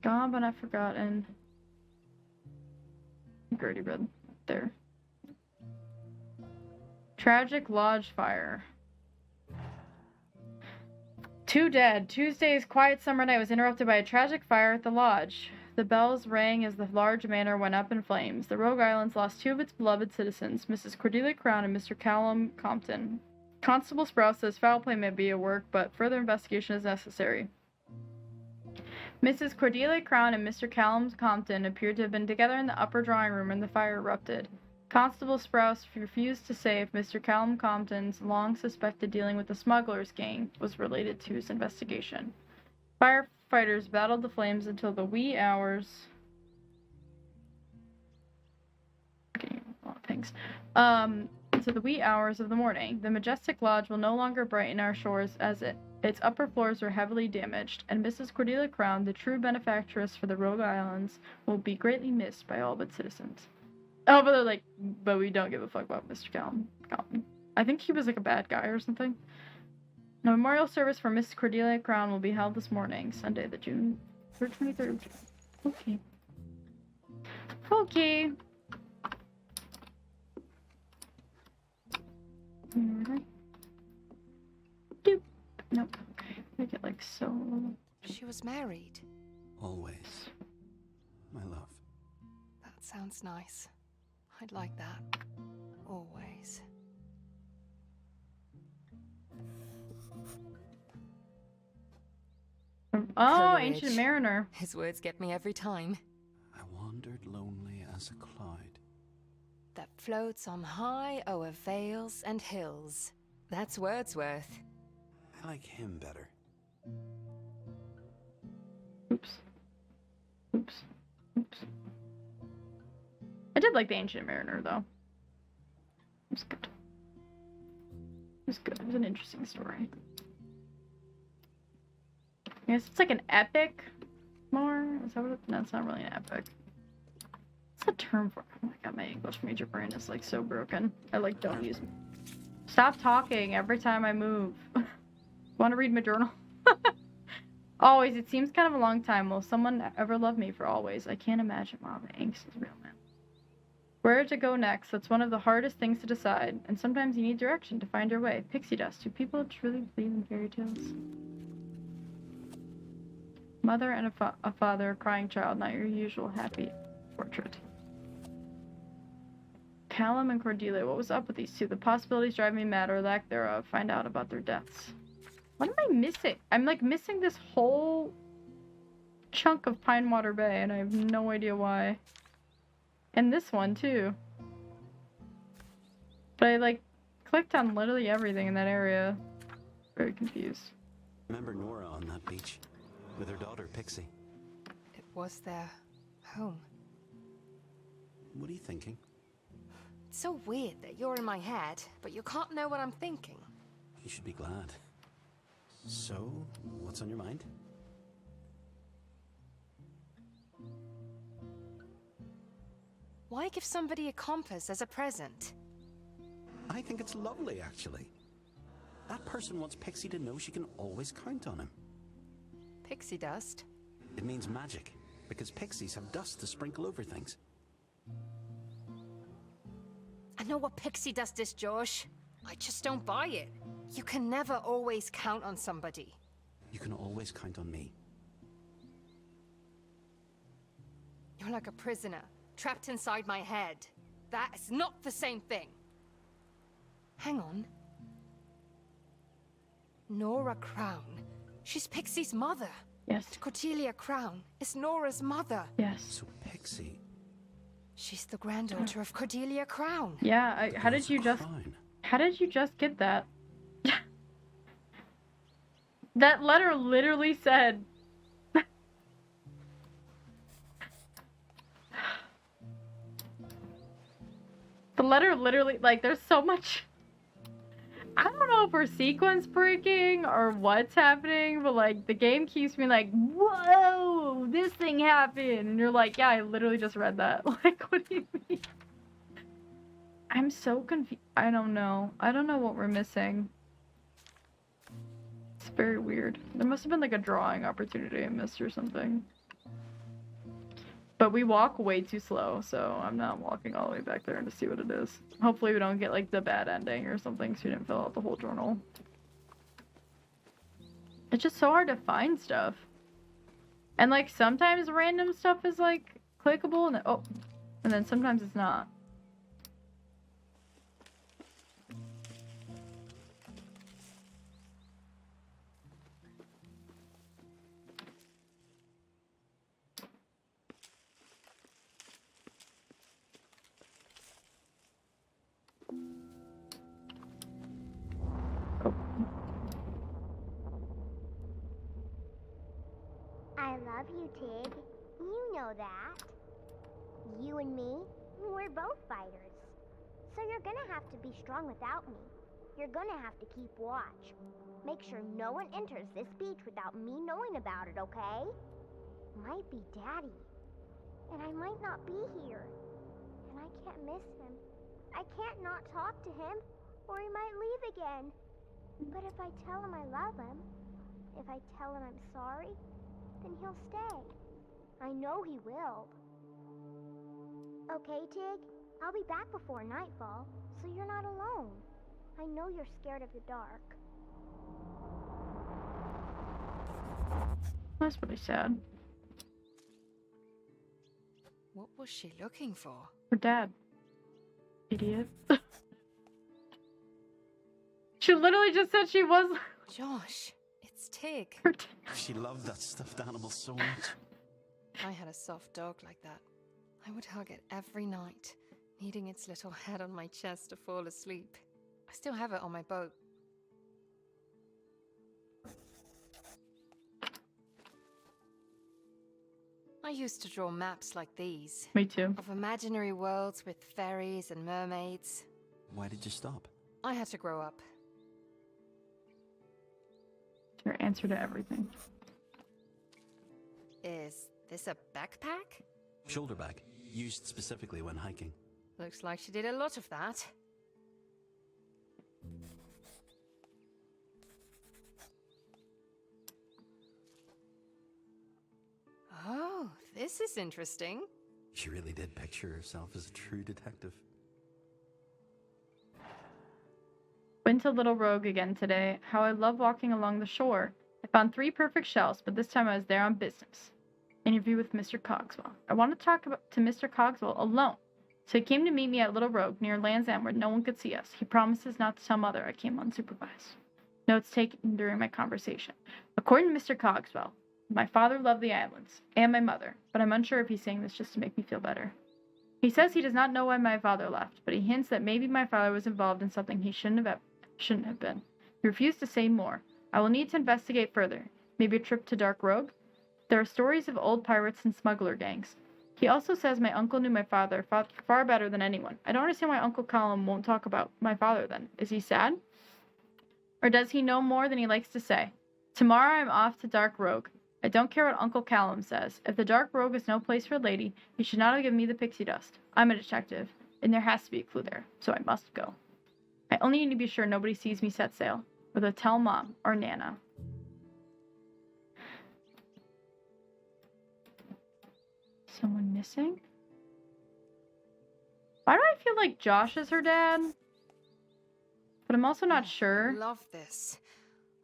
Gone but not forgotten. Gertie read there. Tragic lodge fire. 2 dead. Tuesday's quiet summer night was interrupted by a tragic fire at the lodge. The bells rang as the large manor went up in flames. The Rogue Islands lost 2 of its beloved citizens, Mrs. Cordelia Crown and Mr. Callum Compton. Constable Sprouse says foul play may be at work, but further investigation is necessary. Mrs. Cordelia Crown and Mr. Callum Compton appeared to have been together in the upper drawing room when the fire erupted. Constable Sprouse refused to say if Mr. Callum Compton's long-suspected dealing with the smugglers gang was related to his investigation. Firefighters battled the flames until the wee hours... Okay, oh, thanks. To the wee hours of the morning. The majestic lodge will no longer brighten our shores as its upper floors are heavily damaged, and Mrs. Cordelia Crown, the true benefactress for the Rogue Islands, will be greatly missed by all but citizens. Oh, but they're like, but we don't give a fuck about Mr. Callum. I think he was like a bad guy or something. A memorial service for Mrs. Cordelia Crown will be held this morning, Sunday, the June 23rd. Okay. Okay. Alright. Doop. Nope. Okay. Make it like so. She was married. Always. My love. That sounds nice. I'd like that. Always. Oh, Coleridge. Ancient Mariner. His words get me every time. I wandered lonely as a cloud. That floats on high o'er vales and hills. That's Wordsworth. I like him better. Oops. Oops. Oops. I did like the Ancient Mariner, though. It was good. It was good. It was an interesting story. I guess it's like an epic more? Is that what it... No, it's not really an epic. What's the term for it? Oh my god, my English major brain is like so broken. I like don't use... Stop talking every time I move. Want to read my journal? Always. It seems kind of a long time. Will someone ever love me for always? I can't imagine. Wow, the angst is real, man. Where to go next? That's one of the hardest things to decide. And sometimes you need direction to find your way. Pixie dust. Do people truly believe in fairy tales? Mother and a father, a crying child. Not your usual happy portrait. Callum and Cordelia. What was up with these two? The possibilities drive me mad, or lack thereof. Find out about their deaths. What am I missing? I'm like missing this whole chunk of Pinewater Bay, and I have no idea why. And this one too. But I like clicked on literally everything in that area. Very confused. Remember Nora on that beach with her daughter Pixie? It was their home. What are you thinking? It's so weird that you're in my head, but you can't know what I'm thinking. You should be glad. So, what's on your mind? Why give somebody a compass as a present? I think it's lovely, actually. That person wants Pixie to know she can always count on him. Pixie dust? It means magic, because pixies have dust to sprinkle over things. I know what pixie dust is, Josh. I just don't buy it. You can never always count on somebody. You can always count on me. You're like a prisoner, trapped inside my head. That is not the same thing. Hang on. Nora Crown. She's Pixie's mother. Yes. Cordelia Crown is Nora's mother. Yes. So Pixie... She's the granddaughter of Cordelia Crown. Yeah, how did you just... Crown. How did you just get that? That letter literally said... The letter literally, like, there's so much... I don't know if we're sequence breaking or what's happening, but, like, the game keeps me like, whoa, this thing happened. And you're like, yeah, I literally just read that. Like, what do you mean? I'm so confused. I don't know. I don't know what we're missing. It's very weird. There must have been, like, a drawing opportunity I missed or something. But we walk way too slow, so I'm not walking all the way back there to see what it is. Hopefully we don't get, like, the bad ending or something, so we didn't fill out the whole journal. It's just so hard to find stuff. And, like, sometimes random stuff is, like, clickable, and and then sometimes it's not. I love you, Tig. You know that. You and me, we're both fighters. So you're gonna have to be strong without me. You're gonna have to keep watch. Make sure no one enters this beach without me knowing about it, okay? Might be Daddy. And I might not be here. And I can't miss him. I can't not talk to him, or he might leave again. But if I tell him I love him, if I tell him I'm sorry, then he'll stay. I know he will. Okay, Tig? I'll be back before nightfall, so you're not alone. I know you're scared of the dark. That's pretty sad. What was she looking for? Her dad. Idiot. She literally just said she was... Josh, it's Tig. Her dad. She loved that stuffed animal so much. If I had a soft dog like that, I would hug it every night, needing its little head on my chest to fall asleep. I still have it on my boat. I used to draw maps like these. Me too. Of imaginary worlds with fairies and mermaids. Why did you stop? I had to grow up. It's your answer to everything. Is this a backpack? Shoulder bag, used specifically when hiking. Looks like she did a lot of that. Oh, this is interesting. She really did picture herself as a true detective. Went to Little Rogue again today. How I love walking along the shore. I found 3 perfect shells, but this time I was there on business. Interview with Mr. Cogswell. I want to talk to Mr. Cogswell alone. So he came to meet me at Little Rogue near Land's End where no one could see us. He promises not to tell Mother I came unsupervised. Notes taken during my conversation. According to Mr. Cogswell, my father loved the islands, and my mother, but I'm unsure if he's saying this just to make me feel better. He says he does not know why my father left, but he hints that maybe my father was involved in something he shouldn't have been. He refused to say more. I will need to investigate further. Maybe a trip to Dark Rogue? There are stories of old pirates and smuggler gangs. He also says my uncle knew my father far better than anyone. I don't understand why Uncle Callum won't talk about my father then. Is he sad? Or does he know more than he likes to say? Tomorrow I'm off to Dark Rogue. I don't care what Uncle Callum says. If the Dark Rogue is no place for a lady, he should not have given me the pixie dust. I'm a detective, and there has to be a clue there, so I must go. I only need to be sure nobody sees me set sail, whether tell Mom or Nana. Someone missing? Why do I feel like Josh is her dad? But I'm also not sure. I love this.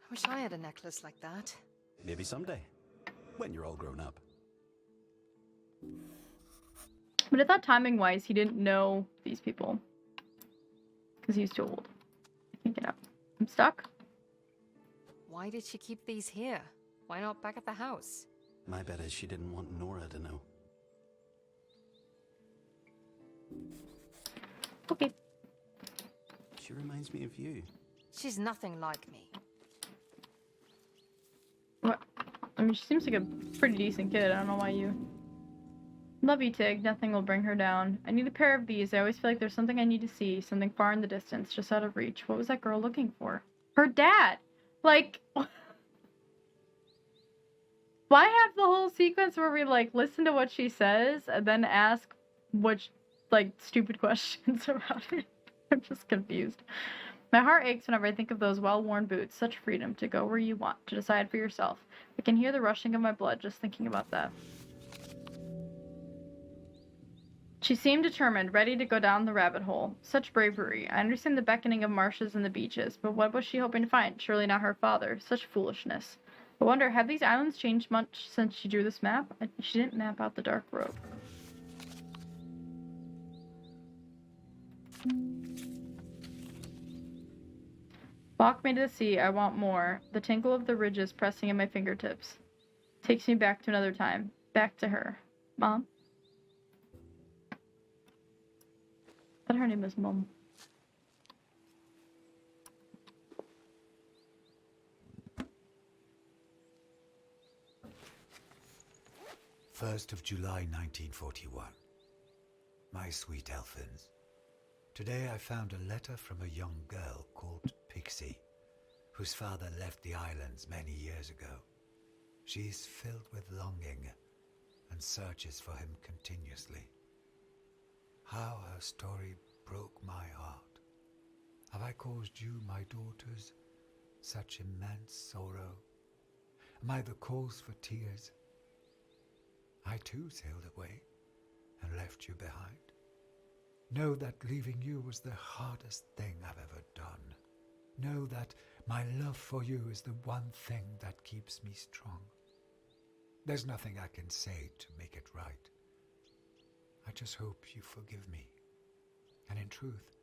I wish I had a necklace like that. Maybe someday, when you're all grown up. But I thought timing-wise, he didn't know these people. Because he's too old. I can't get out. I'm stuck. Why did she keep these here? Why not back at the house? My bet is she didn't want Nora to know. Okay. She reminds me of you. She's nothing like me. What? I mean, she seems like a pretty decent kid. I don't know why you... Love you, Tig. Nothing will bring her down. I need a pair of these. I always feel like there's something I need to see. Something far in the distance, just out of reach. What was that girl looking for? Her dad! Like... Why have the whole sequence where we, like, listen to what she says and then ask what, like, stupid questions about it? I'm just confused. My heart aches whenever I think of those well-worn boots. Such freedom to go where you want, to decide for yourself. I can hear the rushing of my blood just thinking about that. She seemed determined, ready to go down the rabbit hole. Such bravery. I understand the beckoning of marshes and the beaches, but what was she hoping to find? Surely not her father. Such foolishness. I wonder, have these islands changed much since she drew this map? She didn't map out the Dark Road. Walk me to the sea, I want more. The tinkle of the ridges pressing at my fingertips. Takes me back to another time. Back to her. Mom? I thought her name was Mom. First of July 1941. My sweet Elfins. Today I found a letter from a young girl called Pixie, whose father left the islands many years ago. She is filled with longing and searches for him continuously. How her story broke my heart. Have I caused you, my daughters, such immense sorrow? Am I the cause for tears? I too sailed away and left you behind. Know that leaving you was the hardest thing I've ever done. Know that my love for you is the one thing that keeps me strong. There's nothing I can say to make it right. I just hope you forgive me. And in truth,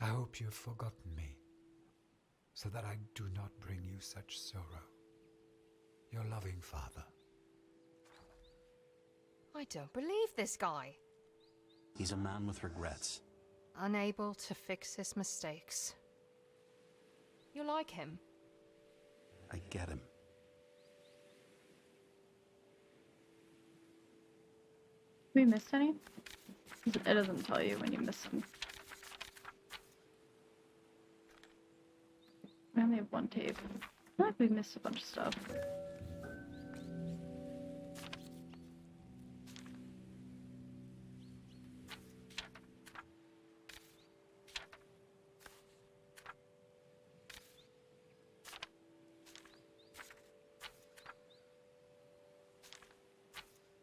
I hope you've forgotten me, so that I do not bring you such sorrow. Your loving father. I don't believe this guy. He's a man with regrets. Unable to fix his mistakes. You like him? I get him. We missed any? It doesn't tell you when you miss them. We only have one tape. I feel like we missed a bunch of stuff.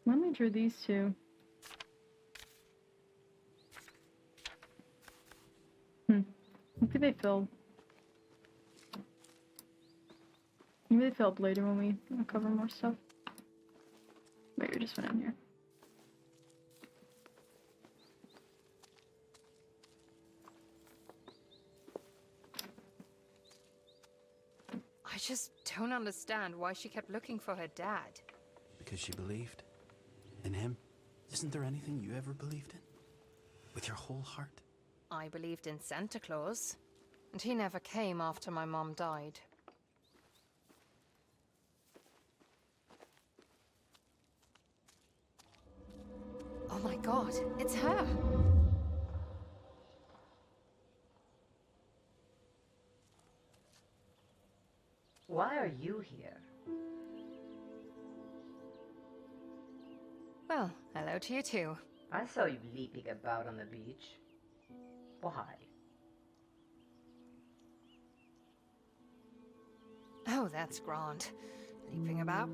When we drew these two. Maybe they filled. Maybe they filled later when we uncover more stuff. Wait, we just went in here. I just don't understand why she kept looking for her dad. Because she believed in him. Isn't there anything you ever believed in? With your whole heart? I believed in Santa Claus, and he never came after my mom died. Oh my God, it's her! Why are you here? Well, hello to you too. I saw you leaping about on the beach. Why? Oh, that's grand. Leaping about?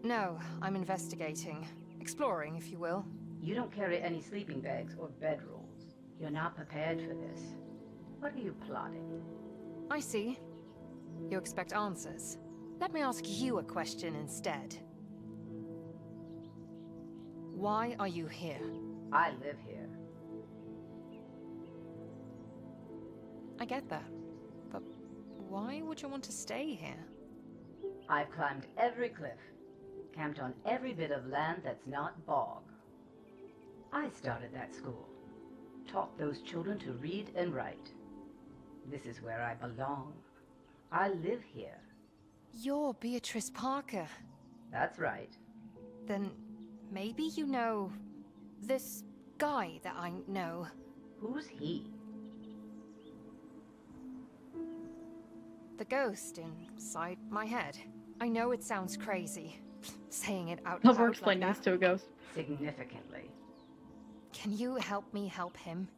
No, I'm investigating. Exploring, if you will. You don't carry any sleeping bags or bedrolls. You're not prepared for this. What are you plotting? I see. You expect answers. Let me ask you a question instead. Why are you here? I live here. I get that. But why would you want to stay here? I've climbed every cliff, camped on every bit of land that's not bog. I started that school, taught those children to read and write. This is where I belong. I live here. You're Beatrice Parker. That's right. Then maybe you know this guy that I know. Who's he? The ghost inside my head. I know it sounds crazy, saying it out Never loud explained like this that. to a ghost. Significantly. Can you help me help him?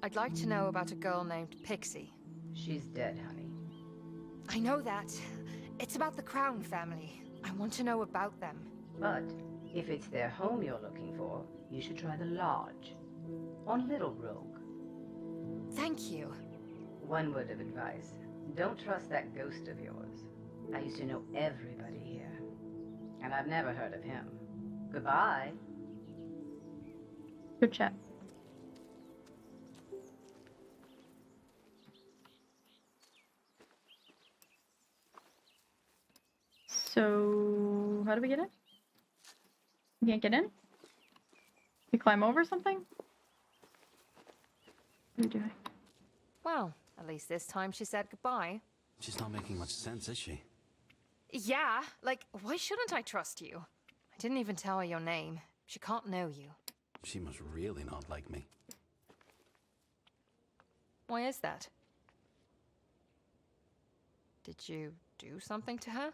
I'd like to know about a girl named Pixie. She's dead, honey. I know that. It's about the Crown family. I want to know about them. But if it's their home you're looking for, you should try the lodge on Little Rogue. Thank you. One word of advice. Don't trust that ghost of yours. I used to know everybody here. And I've never heard of him. Goodbye. Good chat. So, how do we get in? We can't get in? We climb over something? What are you doing? Well, at least this time she said goodbye. She's not making much sense, is she? Yeah, like, why shouldn't I trust you? I didn't even tell her your name. She can't know you. She must really not like me. Why is that? Did you do something to her?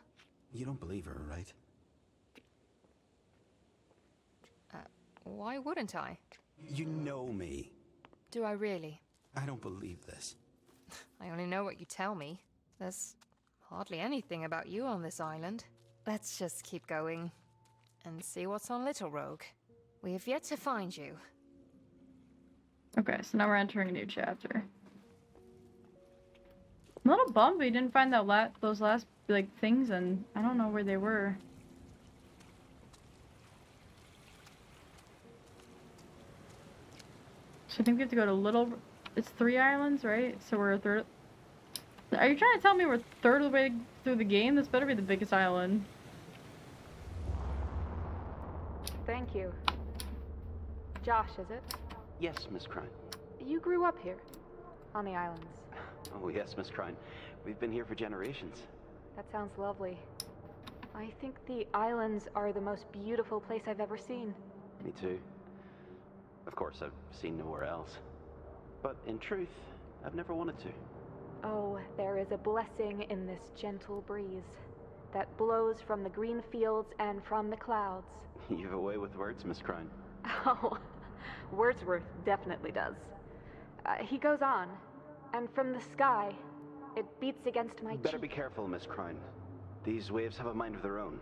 You don't believe her, right? Why wouldn't I? You know me. Do I really? I don't believe this. I only know what you tell me. There's hardly anything about you on this island. Let's just keep going and see what's on Little Rogue. We have yet to find you. Okay, so now we're entering a new chapter. I'm a little bummed we didn't find that those last like things, and I don't know where they were. So I think we have to go to Little. It's 3 islands, right? So we're a third. Are you trying to tell me we're a third of the way through the game? This better be the biggest island. Thank you. Josh, is it? Yes, Miss Crine. You grew up here, on the islands. Oh, yes, Miss Crine. We've been here for generations. That sounds lovely. I think the islands are the most beautiful place I've ever seen. Me too. Of course, I've seen nowhere else. But in truth, I've never wanted to. Oh, there is a blessing in this gentle breeze that blows from the green fields and from the clouds. You've a way with words, Miss Crine. Oh, Wordsworth definitely does. He goes on, and from the sky, it beats against my Better cheek. be careful, Miss Crine. These waves have a mind of their own.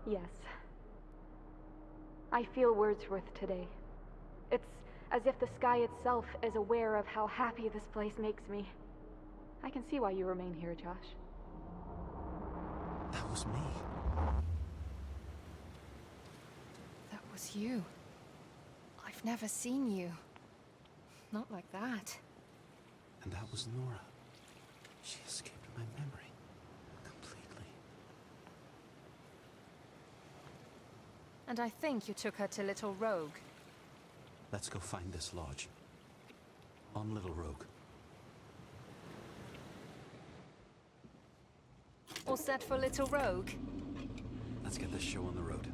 Yes. I feel Wordsworth today. It's as if the sky itself is aware of how happy this place makes me. I can see why you remain here, Josh. That was me. That was you. I've never seen you. Not like that. And that was Nora. She escaped my memory. Completely. And I think you took her to Little Rogue. Let's go find this lodge. On Little Rogue. All set for Little Rogue? Let's get this show on the road.